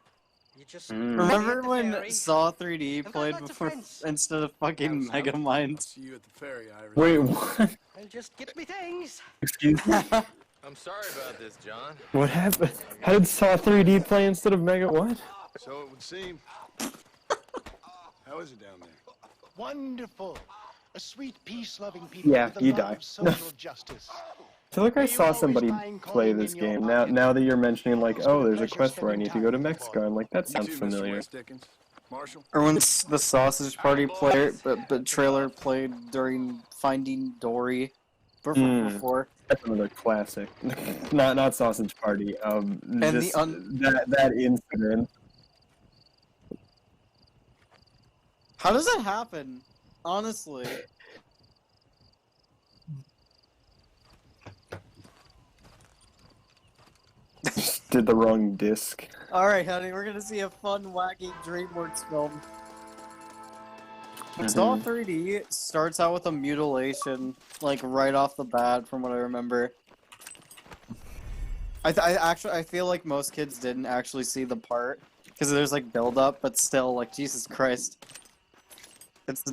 Remember when Saw 3D played before instead of fucking Mega Mind? See you at the ferry, Iris. Wait, what? I'll just get me things. Excuse me? I'm sorry about this, John. What happened? How did Saw 3D play instead of Mega? What? So it would seem. How is it down there? Wonderful. A sweet, peace-loving people Yeah, with a you love die. of social justice. I feel like I saw somebody play this game. Now that you're mentioning, like, oh, there's a quest where I need to go to Mexico, I'm like, that sounds familiar. Or when the Sausage Party trailer played during Finding Dory before. That's another classic. not Sausage Party. Just that incident. How does that happen? Honestly. Did the wrong disc. Alright, honey, we're gonna see a fun, wacky DreamWorks film. Saw 3D starts out with a mutilation, like right off the bat, from what I remember. I feel like most kids didn't actually see the part because there's like build up, but still, like Jesus Christ, it's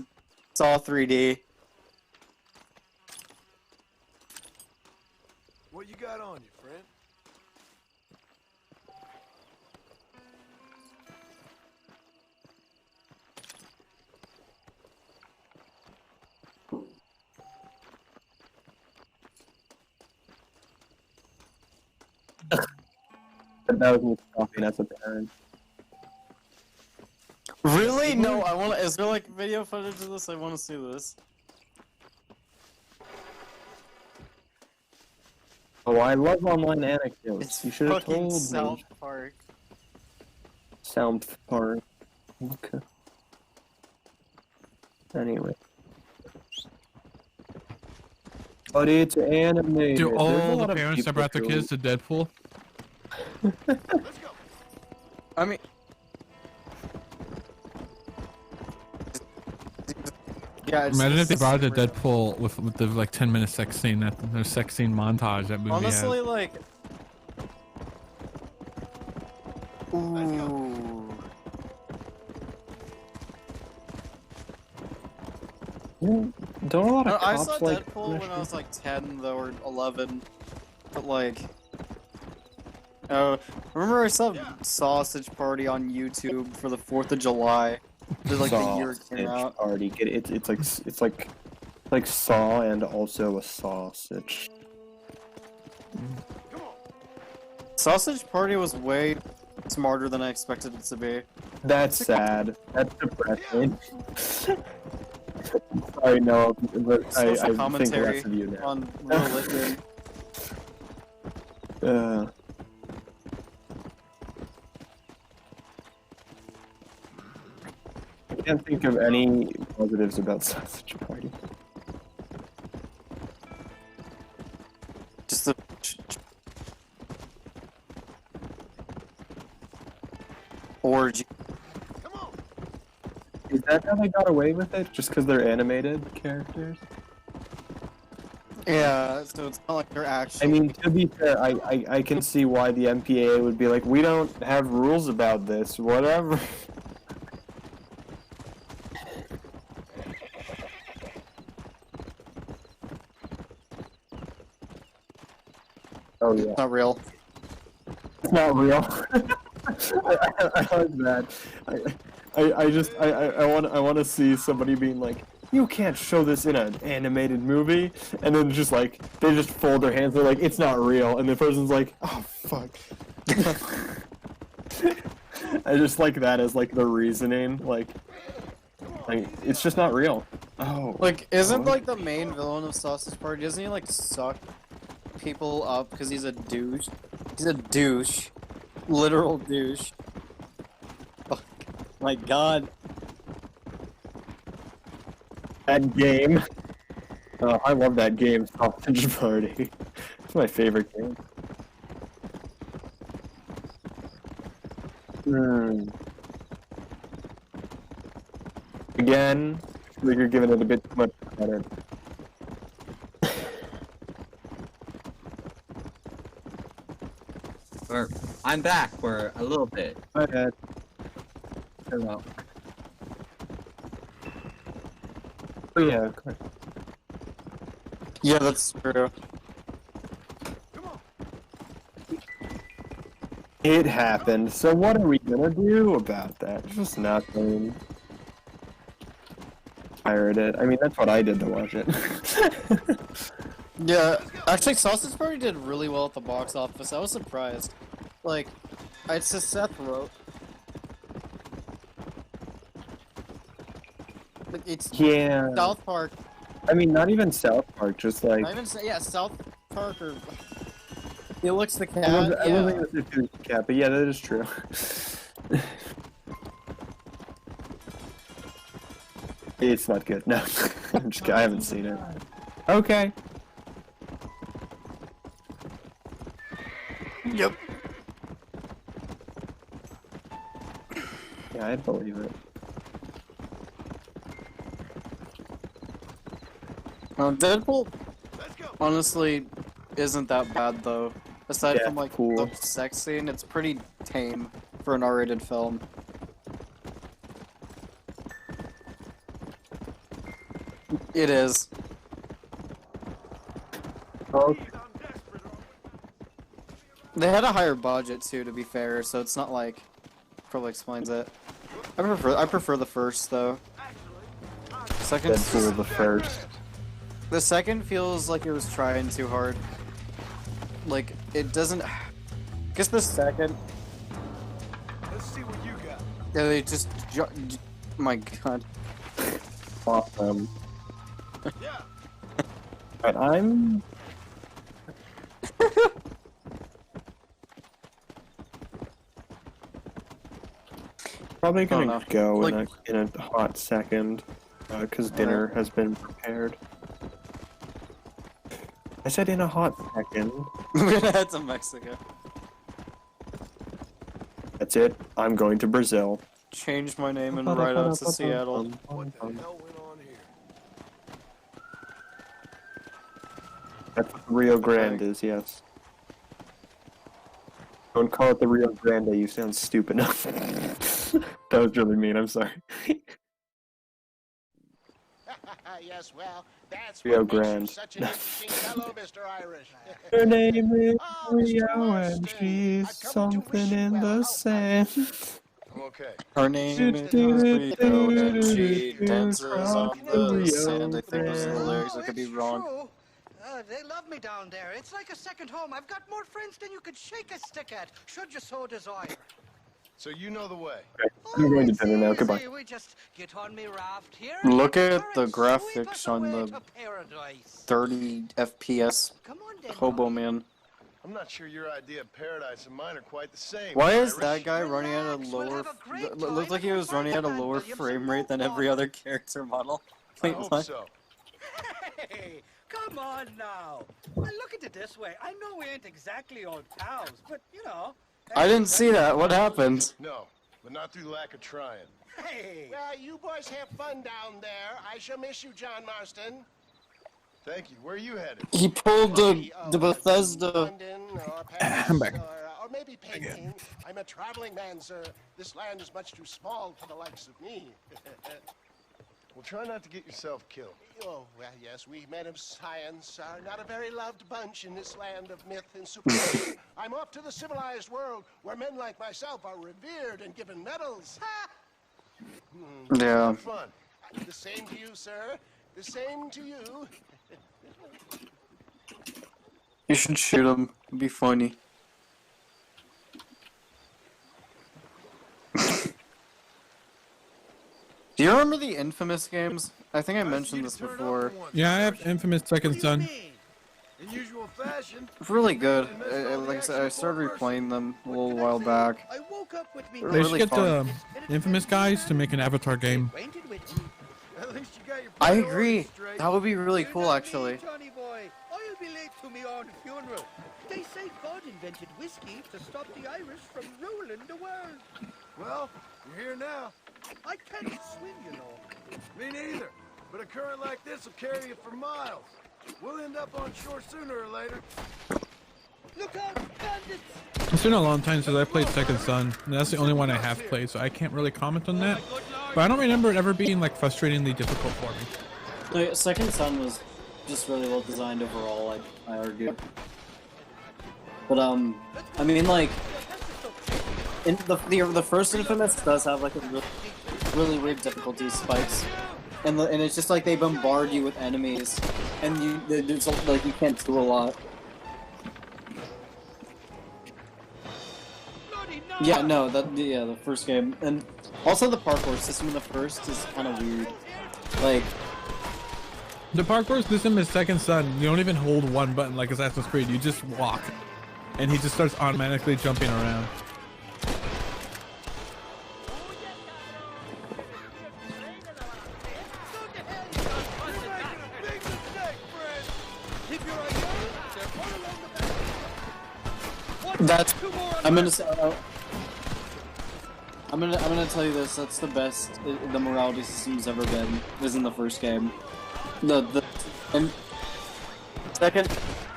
Saw 3D. What you got on you, friend? That was me talking as a parent. Really? No, I want to. Is there like video footage of this? I want to see this. Oh, I love online anecdotes. It's You should have fucking told South me. Park. South Park. Okay. Anyway. But it's animated. Do There's a all lot the of parents that people brought their who- kids to Deadpool? I mean, yeah. Imagine if they brought it to Deadpool with the like 10-minute sex scene, their sex scene montage that movie Honestly, has. like, ooh. Don't a lot of I cops saw like Deadpool when I was like 10, though, or 11. But like, remember I saw Sausage Party on YouTube for the 4th of July. Did like the year it came out. Party. Get it? It's like Saw and also a sausage. Sausage Party was way smarter than I expected it to be. That's sad. That's depressing. Sorry, no, but I think Commentary less of you now. on religion. I can't think of any positives about Sausage Party. Just the orgy. Is that how they got away with it? Just because they're animated characters? Yeah, so it's not like they're actually. I mean, to be fair, I can see why the MPAA would be like, we don't have rules about this, whatever. Oh yeah. It's not real. It's not real. I like that. I want to see somebody being like, you can't show this in an animated movie, and then just like they just fold their hands. They're like, it's not real, and the person's like, oh fuck. I just like that as like the reasoning, like it's just not real. Oh, Like, isn't like the main villain of Sausage Party? Doesn't he like suck people up because he's a douche? He's a douche, literal douche. Fuck. My God. that game. Oh, I love that game, Sausage Party. It's my favorite game. Again, like you're giving it a bit too much credit. I'm back for a little bit. My bad. Hello. Oh yeah, of course. Yeah, that's true. It happened, so what are we gonna do about that? Just nothing. Pirate it. I mean, that's what I did to watch it. Yeah, actually, Sausage Party did really well at the box office. I was surprised. Like, it's just Seth wrote. Like, it's Yeah. South Park. I mean, not even South Park, just like... Not even yeah, South Park or Felix the Cat. I wasn't yeah. gonna say Felix the Cat, but yeah, that is true. It's not good. No, I'm just kidding. I haven't seen it. Okay. Yep. Yeah, I believe it. Deadpool honestly isn't that bad though. Aside Yeah, from like cool. the sex scene, it's pretty tame for an R-rated film. It is. Okay. They had a higher budget too, to be fair, so it's not like probably explains it. I prefer the first though. Second, Deadpool the first. the second feels like it was trying too hard. Like it doesn't. Guess the second. Let's see what you got. Yeah, they just. My God. Awesome. But I'm... probably gonna go Like- in a hot second, because dinner has been prepared. I said in a hot second. We're gonna head to Mexico. That's it. I'm going to Brazil. Change my name and ride out to Seattle. What the hell went on here? That's what the Rio Grande is, yes. Don't call it the Rio Grande, you sound stupid. That was really mean, I'm sorry. Yes, well, that's Rio what makes you Grande. such an interesting fellow, Mr. Irish. Her name is Oh, Mr. Rio and Marston, she's I've come to wish something you in well. the How sand. I'm okay. Her name is Rio and she dances on the sand. I think those are the lyrics. I could be wrong. True. They love me down there. It's like a second home. I've got more friends than you could shake a stick at, should you so desire. So you know the way. I'm going to dinner now, Easy, goodbye. we just get on me raft here. Look and at the sweep us graphics on away the to paradise. 30 FPS Come on, then, Hobo Man. I'm not sure your idea of paradise and mine are quite the same. Why is Irish. that guy running at a lower? Looks like he was running at a lower frame rate than every other character model. I Wait, hope what? so. Hey, come on now. Well, look at it this way. I know we ain't exactly old pals, but you know. I didn't see that. What happened? No, but not through lack of trying. Hey. Well, you boys have fun down there. I shall miss you, John Marston. Thank you. Where are you headed? He pulled the Bethesda. London or Paris, I'm back. or maybe painting. I'm a traveling man, sir. This land is much too small for the likes of me. Well, try not to get yourself killed. Oh, well, yes, we men of science are not a very loved bunch in this land of myth and superstition. I'm off to the civilized world where men like myself are revered and given medals. Ha! Yeah. Have fun. The same to you, sir. The same to you. You should shoot him. It'd be funny. Do you remember the Infamous games? I think I mentioned this before. Yeah, I have Infamous Seconds done. In usual fashion. It's really good. Like I said, I started replaying them a little while back. I woke up with me. They're They should really get fun. the Infamous guys to make an Avatar game. Acquainted with me. At least you got your I priorities agree. straight. That would be really You're cool, not actually. me, Johnny boy. I'll be late to me own funeral. They say God invented whiskey to stop the Irish from ruling the world. Well, you're here now. I can't swim, you know. Me neither. but a current like this will carry you for miles. We'll end up on shore sooner or later. Look out, bandits! It's been a long time since I played Second Son, and that's the only one I have played, so I can't really comment on that. But I don't remember it ever being like frustratingly difficult for me. No, Second Son was just really well designed overall, I argue. But I mean, like, in the first Infamous does have like a really weird difficulty spikes, and it's just like they bombard you with enemies, and it's like you can't do a lot. Yeah, no, the first game, and also the parkour system in the first is kind of weird. Like, the parkour system is Second Son. You don't even hold one button like Assassin's Creed. You just walk, and he just starts automatically jumping around. that's I'm gonna tell you this. That's the best the morality system's ever been. Is in the first game. And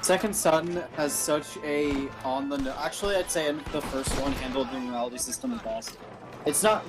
Second Son has such a actually I'd say the first one handled the morality system the best. It's not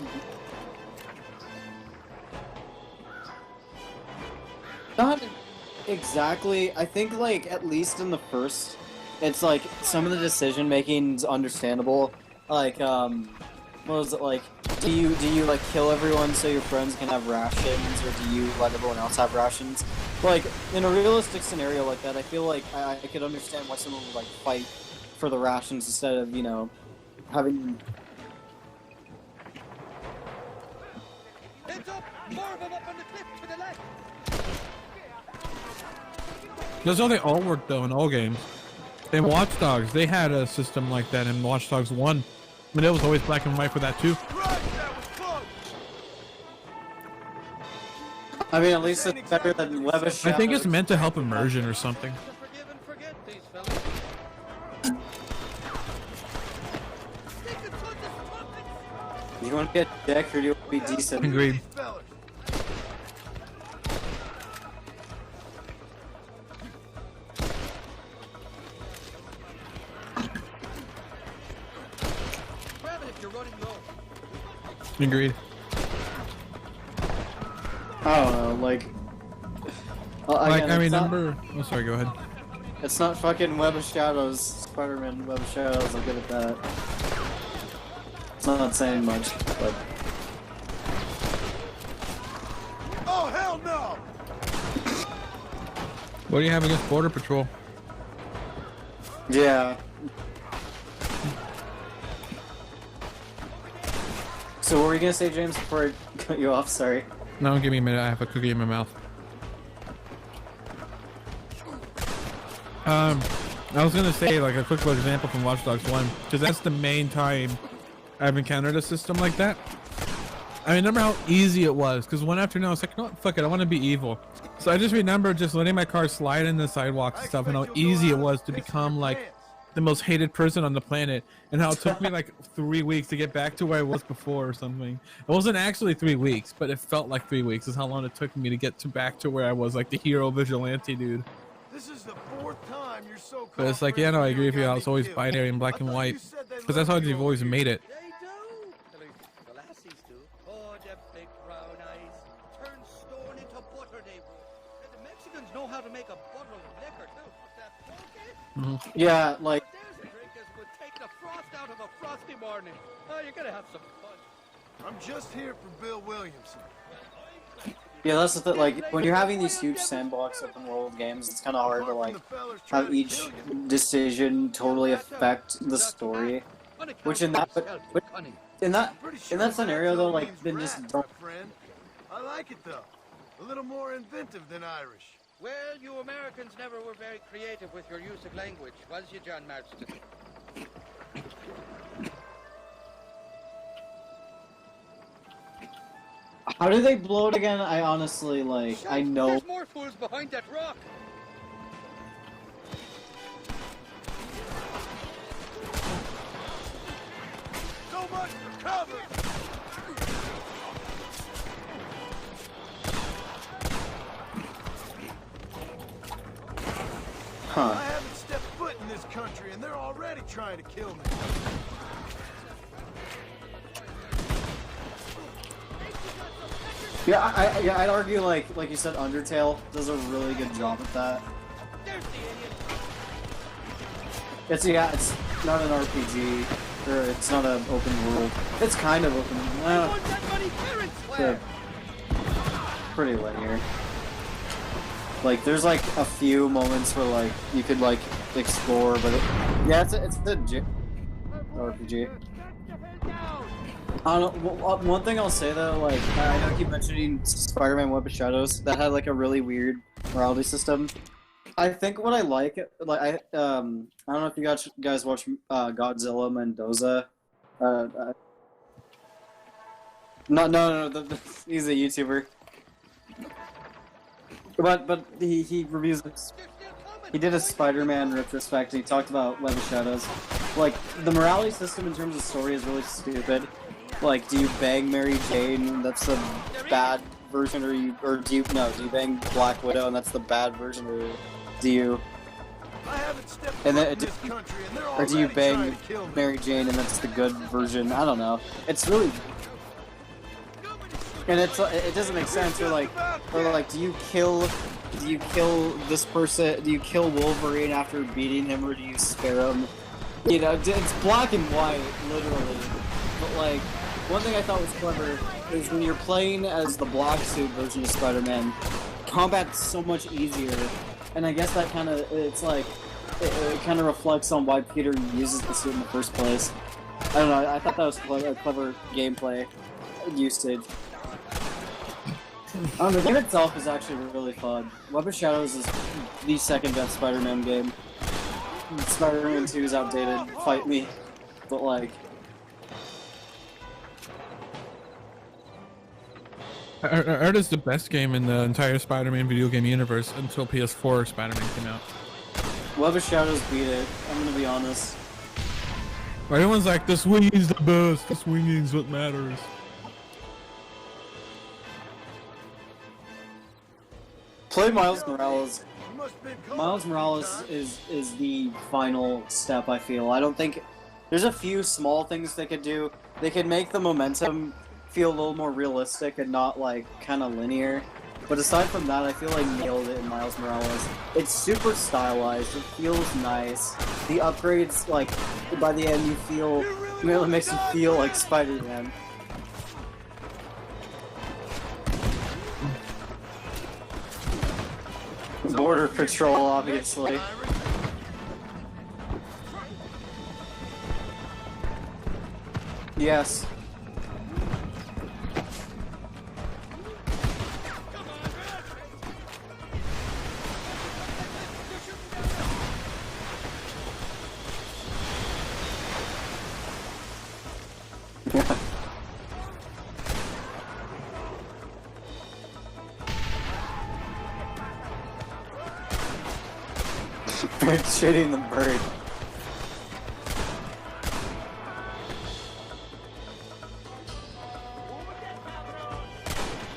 exactly. I think like at least in the first, it's like some of the decision making's understandable. Like what was it like? Do you like kill everyone so your friends can have rations, or do you let everyone else have rations? Like in a realistic scenario like that, I feel like I could understand why someone would like fight for the rations instead of, you know, having. Heads up! More of them up on the cliff to the left! That's how they all work though in all games. In Watch Dogs, they had a system like that in Watch Dogs 1. But it was always black and white for that too. I mean, at least it's better than Web of Shadows. I think it's meant to help immersion or something. Do you want to get deck or do you want to be decent? Agreed. Agreed. I don't know, like... Well, like, again, I remember... Oh, sorry, go ahead. It's not fucking Web of Shadows. Spider-Man Web of Shadows, I'll give it that. It's not saying much, but... Oh, hell no! What do you have against Border Patrol? Yeah. So what were you gonna say, James, before I cut you off? Sorry. No, give me a minute. I have a cookie in my mouth. I was gonna say like a quick little example from Watch Dogs 1, because that's the main time I've encountered a system like that. I remember how easy it was, because one afternoon I was like, no, fuck it, I want to be evil. So I just remember just letting my car slide in the sidewalks and stuff, and how easy it was to become like the most hated person on the planet, and how it took me like 3 weeks to get back to where I was before or something. It wasn't actually 3 weeks, but it felt like 3 weeks is how long it took me to get back to where I was, like the hero vigilante dude. This is the 4th time you're so. But it's like, yeah, no, I agree with you. It's always binary and black and white, because that's how they've always made it. They do. At least the lassies do. Oh, them big brown eyes. Turn stone into butter, they will. And the Mexicans know how to make a bottle of liquor, too. That okay? Yeah, like... There's a drink that would take the frost out of a frosty morning. Oh, you're gonna have some fun. I'm just here for Bill Williamson. Yeah, that's the thing, like, when you're having these huge sandbox open world games, it's kind of hard to, like, have each decision totally affect the story. Which in that scenario, though, like, then just don't... I like it, though. A little more inventive than Irish. Well, you Americans never were very creative with your use of language, was you, John Marston? How do they blow it again? I honestly, like, I know... There's more fools behind that rock! So much for cover! I haven't stepped foot in this country, and they're already trying to kill me. Yeah, I'd argue like you said, Undertale does a really good job at that. It's not an RPG, or it's not an open world. It's kind of open. Pretty linear. Like there's like a few moments where like you could like explore, but yeah, it's a RPG. I don't know, one thing I'll say though, like I know I keep mentioning Spider-Man Web of Shadows that had like a really weird morality system. I think what I like I don't know if you guys watch Godzilla Mendoza. No, he's a YouTuber. But he reviews this. He did a Spider-Man retrospect. And he talked about Web of Shadows. Like the morality system in terms of story is really stupid. Like, do you bang Mary Jane? That's the bad version, do you bang Black Widow and that's the bad version, or do you? Or do you bang Mary Jane and that's the good version? I don't know. It's really, and it doesn't make sense. Or like, do you kill this person? Do you kill Wolverine after beating him, or do you spare him? You know, it's black and white, literally. But like, one thing I thought was clever is when you're playing as the black suit version of Spider-Man, combat's so much easier. And I guess that kind of, it's like, it kind of reflects on why Peter uses the suit in the first place. I don't know, I thought that was a clever gameplay usage. The game itself is actually really fun. Web of Shadows is the second best Spider-Man game. Spider-Man 2 is outdated, fight me. But like... Art is the best game in the entire Spider-Man video game universe until PS4 Spider-Man came out. Web of Shadows beat it, I'm gonna be honest. Everyone's like, the swinging's the best, the swinging's what matters. Play Miles Morales. Miles Morales is the final step, I feel. I don't think... There's a few small things they could do. They could make the momentum feel a little more realistic and not like kind of linear, but aside from that, I feel like nailed it in Miles Morales. It's super stylized, it feels nice. The upgrades, like by the end, you feel it really makes you feel like Spider-Man. Border Patrol, obviously. Yes. Bird shooting the bird.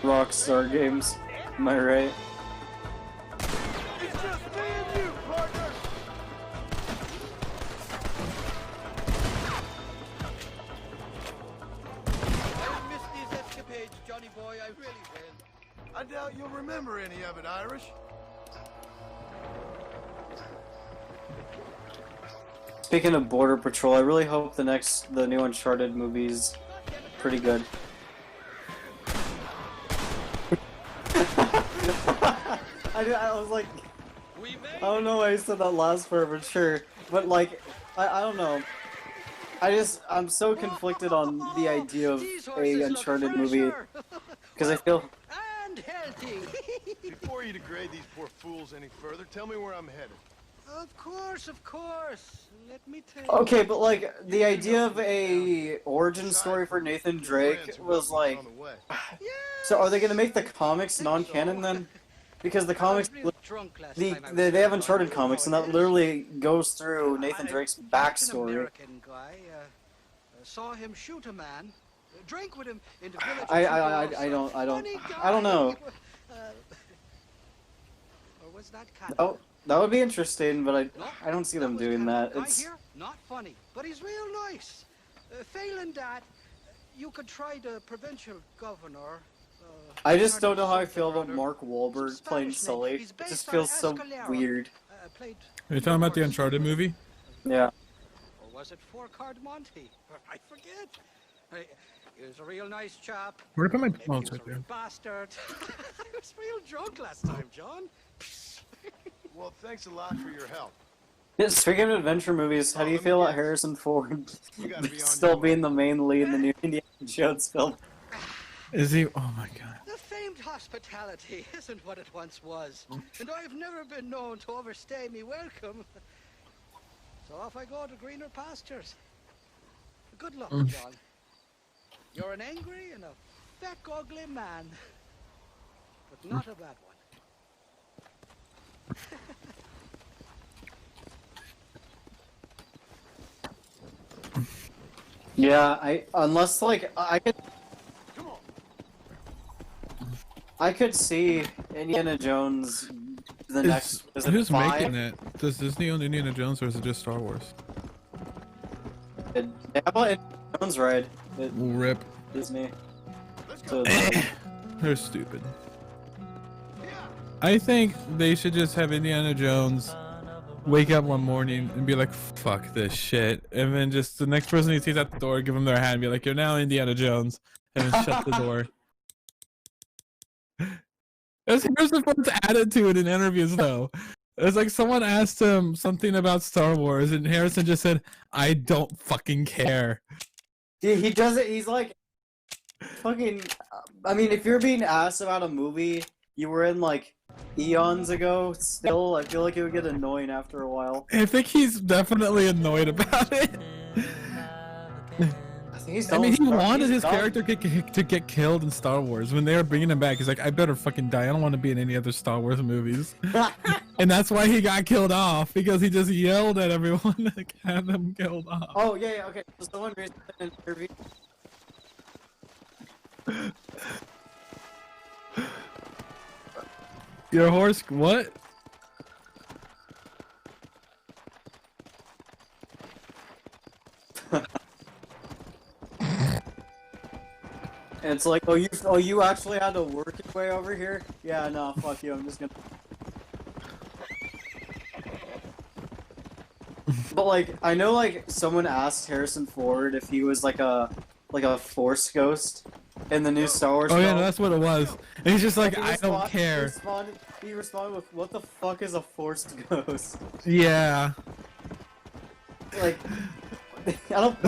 Rockstar Games, am I right? It's just me and you, partner. I miss these escapades, Johnny boy, I really will. I doubt you'll remember any of it, Irish. Speaking of Border Patrol, I really hope the new Uncharted movie's pretty good. I was like, I don't know why I said that last part, but sure. But like, I don't know. I'm so conflicted on the idea of a Uncharted movie because I feel. And healthy. Before you degrade these poor fools any further, tell me where I'm headed. Of course. Let me tell you. Okay, but like the idea of a origin story for Nathan Drake was like. So are they gonna make the comics non-canon then? Because the comics, they have Uncharted comics, and that literally goes through Nathan Drake's backstory. American guy saw him shoot a man, drank with him into village. I don't know. Or was that cat? Oh, That would be interesting, but I don't see them doing that. Guy It's here, not funny, but he's real nice. Failing that, you could try the provincial governor. I just don't know how I feel about Mark Wahlberg playing Sully. It just feels so weird. Are you talking about the Uncharted movie? Yeah. Or was it Four Card Monty? I forget. He was a real nice chap. Where did I put my Maybe oh, he it's was right a real there. bastard. I was real drunk last time, John. Well, thanks a lot for your help. Yeah, speaking of adventure movies, how do you feel about Harrison Ford still being the main lead in the new Indiana Jones film? Is he? Oh my god. The famed hospitality isn't what it once was, and I've never been known to overstay me welcome. So off I go to greener pastures. Good luck, John. You're an angry and a fat, ugly man, but not a bad one. Yeah, unless like I could see Indiana Jones the next. Is it Who's 5? making it? Does Disney own Indiana Jones or is it just Star Wars? They have an Indiana Jones ride. Rip. Disney. So, They're stupid. I think they should just have Indiana Jones wake up one morning and be like, fuck this shit. And then just the next person he sees at the door, give them their hat and be like, you're now Indiana Jones. And then shut the door. That's Harrison Ford's attitude in interviews, though. It's like someone asked him something about Star Wars, and Harrison just said, I don't fucking care. he does it. He's like, fucking. I mean, if you're being asked about a movie you were in like eons ago, still, I feel like it would get annoying after a while. I think he's definitely annoyed about it. I mean, he wanted his character to get killed in Star Wars. When they were bringing him back, he's like, I better fucking die. I don't want to be in any other Star Wars movies. And that's why he got killed off, because he just yelled at everyone to have them killed off. Oh, yeah, okay. So someone recently in an interview. Your horse, what? And it's like, oh, you actually had to work your way over here? Yeah, no, fuck you. I'm just gonna. But like, I know like someone asked Harrison Ford if he was like a Force ghost in the new Star Wars. Oh yeah, film. no, that's what it was. And he's just like, He I don't care. He responded with, "What the fuck is a Force ghost?" Yeah. Like, I don't.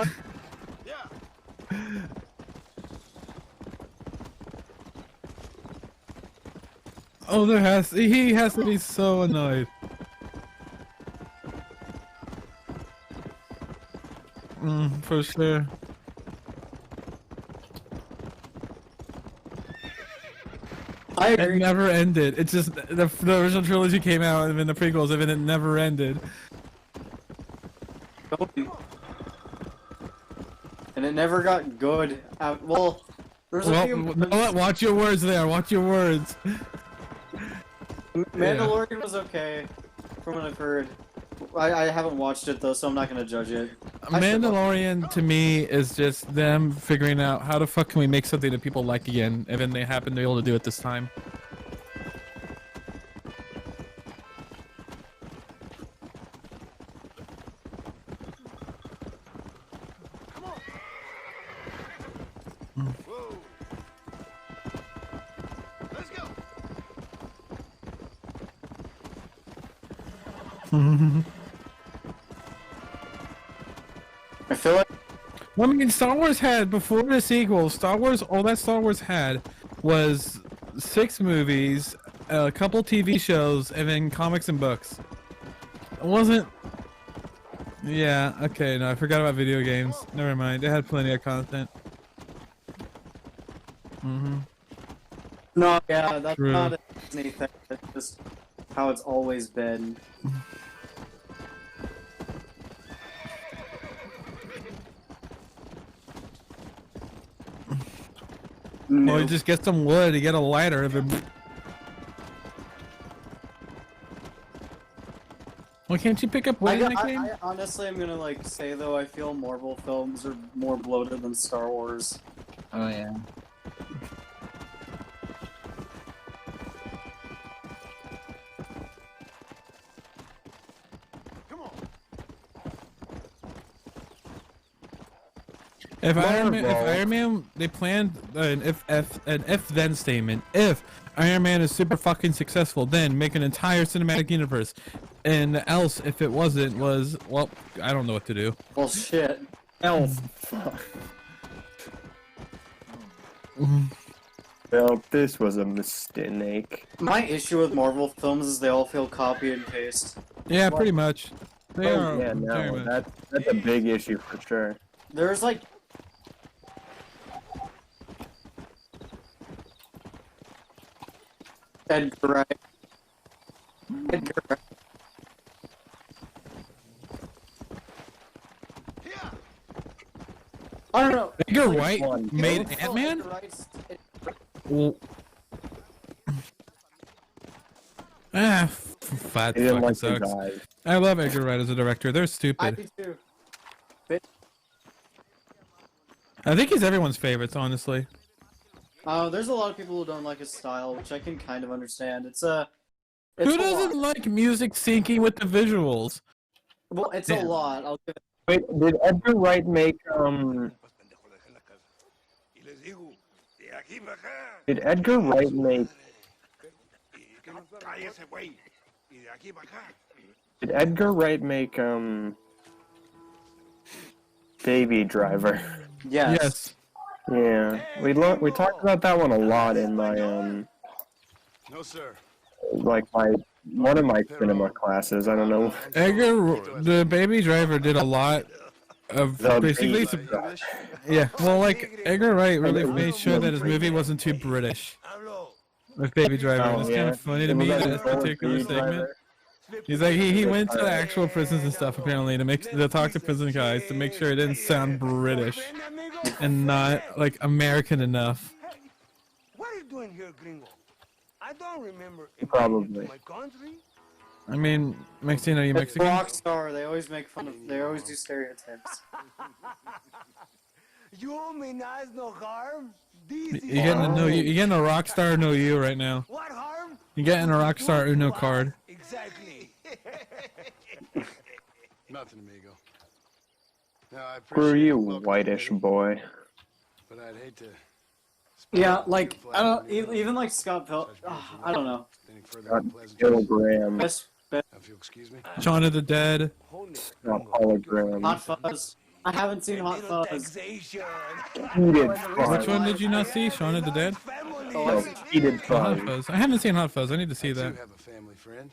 Oh, he has to be so annoyed. For sure. I agree. It never ended. It's just the original trilogy came out, and then the prequels, and then it never ended. And it never got good. Well, there's a few. No, watch your words there. Watch your words. Mandalorian was okay, from what I've heard. I haven't watched it though, so I'm not gonna judge it. Mandalorian to me is just them figuring out how the fuck can we make something that people like again, and then they happen to be able to do it this time. Whoa. Let's go. I feel like. Well, I mean, Star Wars had, before the sequel, all that Star Wars had was 6 movies, a couple TV shows, and then comics and books. It wasn't. Yeah, okay, no, I forgot about video games. Never mind, they had plenty of content. No, yeah, that's True. not a Disney thing. That's just how it's always been. Well, you just get some wood, you get a lighter, and then... Why can't you pick up winning that game? I honestly am gonna like say though I feel Marvel films are more bloated than Star Wars. Oh yeah. If Iron Man, they planned an if then statement. If Iron Man is super fucking successful, then make an entire cinematic universe. And else, if it wasn't, was well, I don't know what to do. Well, shit. Else. Fuck. Well, this was a mistake. My issue with Marvel films is they all feel copy and paste. Yeah, pretty much. They are. Yeah, very no, much. that's a big issue for sure. There's like Edgar Wright. Edgar Wright. I don't know. Edgar Wright made Ant-Man? Well, that He didn't fucking like the sucks. guy. I love Edgar Wright as a director. They're I stupid. do too. I think he's everyone's favorites, honestly. There's a lot of people who don't like his style, which I can kind of understand. It's Who a doesn't lot. like music syncing with the visuals? Well, it's a lot. I'll give it. Wait, did Edgar Wright make Did Edgar Wright make? Did Edgar Wright make Baby Driver? Yes. Yeah, we talked about that one a lot in my No, sir. like one of my cinema classes. I don't know. The Baby Driver did a lot of The basically. Baby Driver. Yeah, well, like Edgar Wright really made sure that his movie wasn't too British. With Baby Driver, Oh, it's yeah. kind of funny to It me was that like this particular Baby segment. Driver. He's like he went to actual prisons and stuff apparently to talk to prison guys to make sure it didn't sound British and not like American enough. What are you doing here, gringo? I don't remember Probably. my country. I mean, Mexican, are you It's Mexican? Rockstar. They always make fun of. They always do stereotypes. You mean us no harm? You're getting a Rockstar no you right now. What harm? You're getting a Rockstar Uno card. Exactly. Nothing, amigo. No, I Screw appreciate you, the welcome, whitish amigo, boy. But I'd hate to. Yeah, like I don't even like Scott Pilgrim. I don't know. Any further Not unpleasant Kilogram. Best if you'll excuse me. Shaun of the Dead. Not hologram. Hot Fuzz. I haven't seen Hot Fuzz. Heated fuzz. Which one did you not see? Shaun of the Dead? No, heated Hot fuzz. Fuzz. I haven't seen Hot Fuzz. I need to see I that. do have a family friend.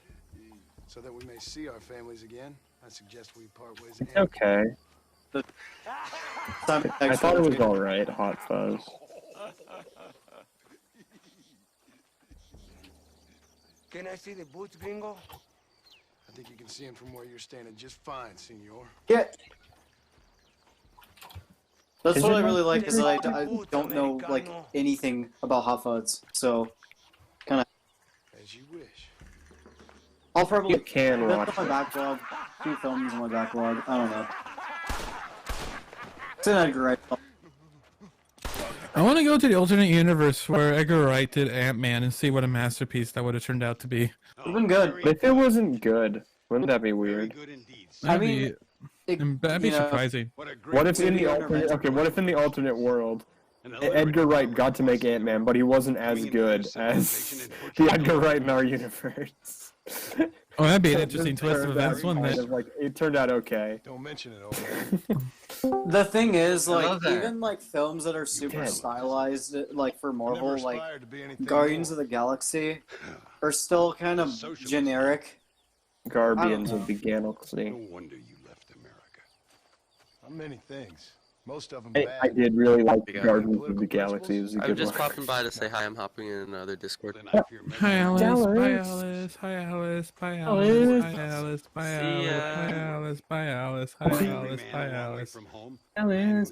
So that we may see our families again, I suggest we part ways. It's okay. I thought it was alright, Hot Fuzz. Can I see the boots, gringo? I think you can see him from where you're standing just fine, senor. Yeah. That's Is what it I really not- like is that I don't know like anything about Hot Fuzz, so kind of. As you wish. I'll probably You can that's watch on my backlog. 2 films on my backlog. I don't know. It's an Edgar Wright film. I want to go to the alternate universe where Edgar Wright did Ant-Man and see what a masterpiece that would have turned out to be. It's been good. If it wasn't good, wouldn't that be weird? That'd mean, that'd be you know, surprising. What if in the alternate? Okay, what if in the alternate world, Edgar Wright got to make Ant-Man, but he wasn't as good as the Edgar Wright in our universe? Oh, that'd be an interesting twist of events, wouldn't it? Like, it turned out okay. Don't mention it, old man. The thing is, I like, love that. even like films that are super did. stylized, like for Marvel, Never like aspired to be anything Guardians more. of the Galaxy, are still kind of generic. Guardians of the Galaxy. No wonder you left America. I'm many things. Most of them I bad. did really like Yeah. Guardians of the Galaxy. It was a I'm good just one. popping by to say hi. I'm hopping in another Discord. Hi Alice, bye Dallas. Alice, hi Alice, bye Alice. Alice, hi Alice, bye See Alice, ya. hi Alice, bye Alice, hi Alice, bye Alice. Alice.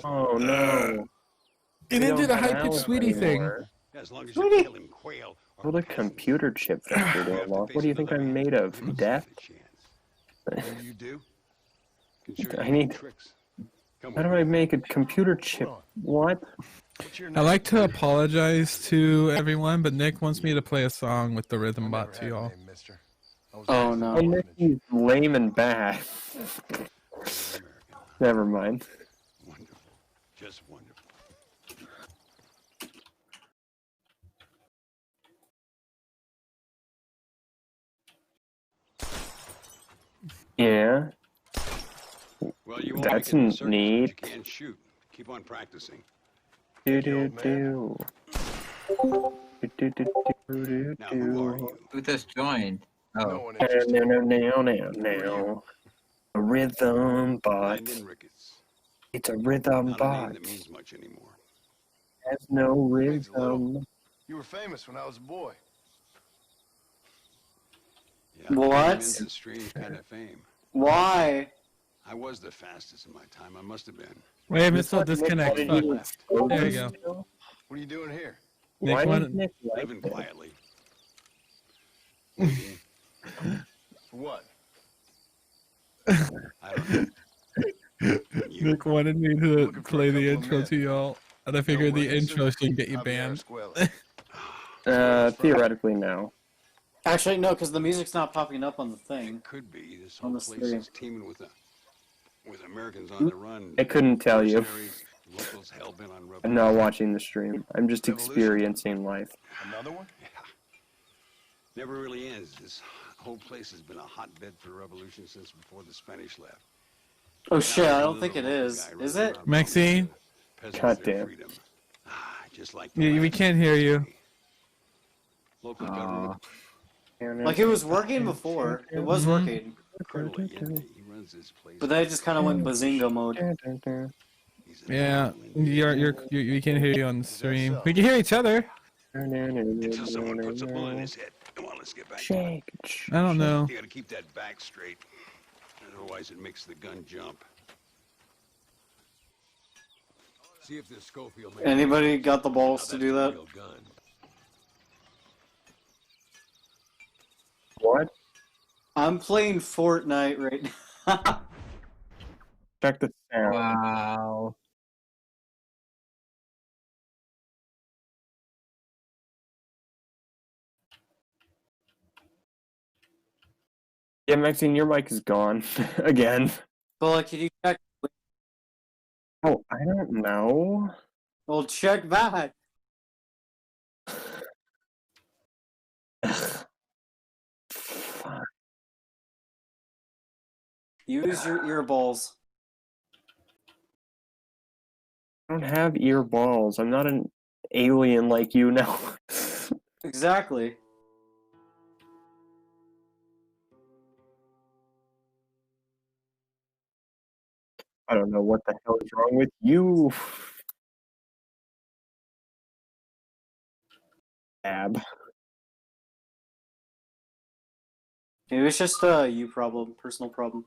Oh no. It We didn't do don't the have high pitched Alice sweetie thing. anymore. Sweetie! What a computer chip factory they unlocked. What do you think I'm made of? Death? What do you do? Can show you I need. tricks. Come How with do I me. make a computer chip? What? What's your I name? like to apologize to everyone, but Nick wants me to play a song with the rhythm I bot never to had a y'all. name, mister. I was Oh, always no. an Oh, orphanage. Mickey's lame and bad. Native American. Never mind. Wonderful. Just wonderful. Yeah. Well, you won't That's make it to the circus, but neat. you can shoot. Keep on practicing. Do Thank you, do old man. do. Do do do do do Now, who are do. you? Who just joined? No Oh, one Now, interested. now, now, Who are now. you? A rhythm bot. Landon Ricketts. It's a rhythm Not a name bot. that means much anymore. Has no Means a little. rhythm. You were famous when I was a boy. Yeah, What? It's a strange kind of fame. Why? I was the fastest in my time. I must have been. Wait, This Missile what Nick disconnect. wanted Fuck. you to expose There you us go. to? What are you doing here? Nick Why wanted- does Nick like Living this? quietly. Waiting. For what? I don't know. You. Nick wanted me to Looking for a play the couple of intro men. to y'all, and I figured the Williamson, intro should get you Javier banned. Escuela. Theoretically, no. Actually, no, because the music's not popping up on the thing. It could be. This On whole the place stream. is teeming with Americans on the run. I couldn't tell you. Mercenaries, locals hell-bent on I'm not watching the stream. I'm just experiencing life. Another one? Yeah. Never really ends. This whole place has been a hotbed for revolution since before the Spanish left. Oh shit, I don't think it is. Is it? Maxine? Goddamn. Just like We can't hear you. local government. Like it was working before. It was working. Colonel Allende, he runs this place. But then it just kind of went bazinga mode. Yeah, we can't hear you on the stream. We can hear each other. Until someone puts a bullet in his head. Come on, let's get back. Shake. I don't know. You gotta keep that back straight. Otherwise it makes the gun jump. See if this Schofield makes Anybody got the balls to do that? real gun. What? I'm playing Fortnite right now. Check the sound. wow. Yeah, Maxine, your mic is gone again. But like, can you check? Oh, I don't know. Well, check back. Fuck. Use your earballs. I don't have ear balls. I'm not an alien like you now. Exactly. I don't know what the hell is wrong with you. Ab. It was just a you problem, personal problem.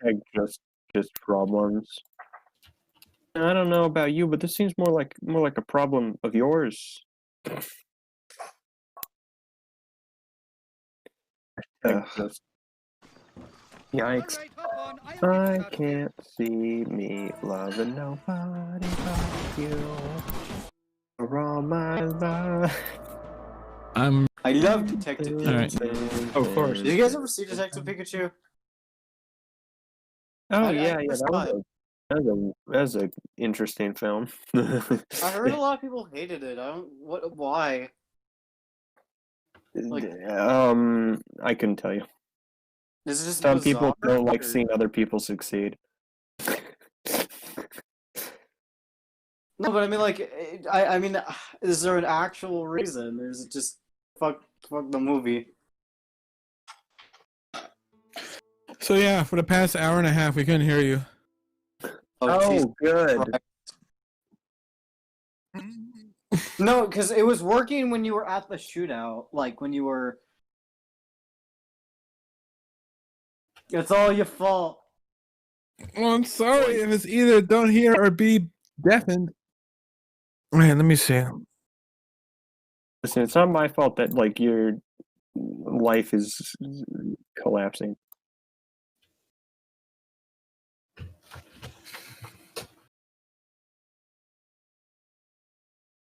Hashtag just problems. I don't know about you, but this seems more like a problem of yours. Hashtag just. Yikes. I can't see me loving nobody but you for all my life. I love Detective Pikachu. Alright. Of course. Did you guys ever see Detective Pikachu? Oh I yeah, never that saw it. was a interesting film. I heard a lot of people hated it. Why? Like, I couldn't tell you. is it just Some people bizarre, don't like or- seeing other people succeed. No, but I mean, like, I mean, is there an actual reason? Or is it just fuck the movie? So yeah, for the past hour and a half, we couldn't hear you. Jesus good. Christ. No, because it was working when you were at the shootout. Like when you were. It's all your fault. Well, I'm sorry if it's either don't hear or be deafened. Man, let me see. Listen, it's not my fault that like you're life is collapsing.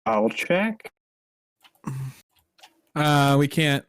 I'll check. We can't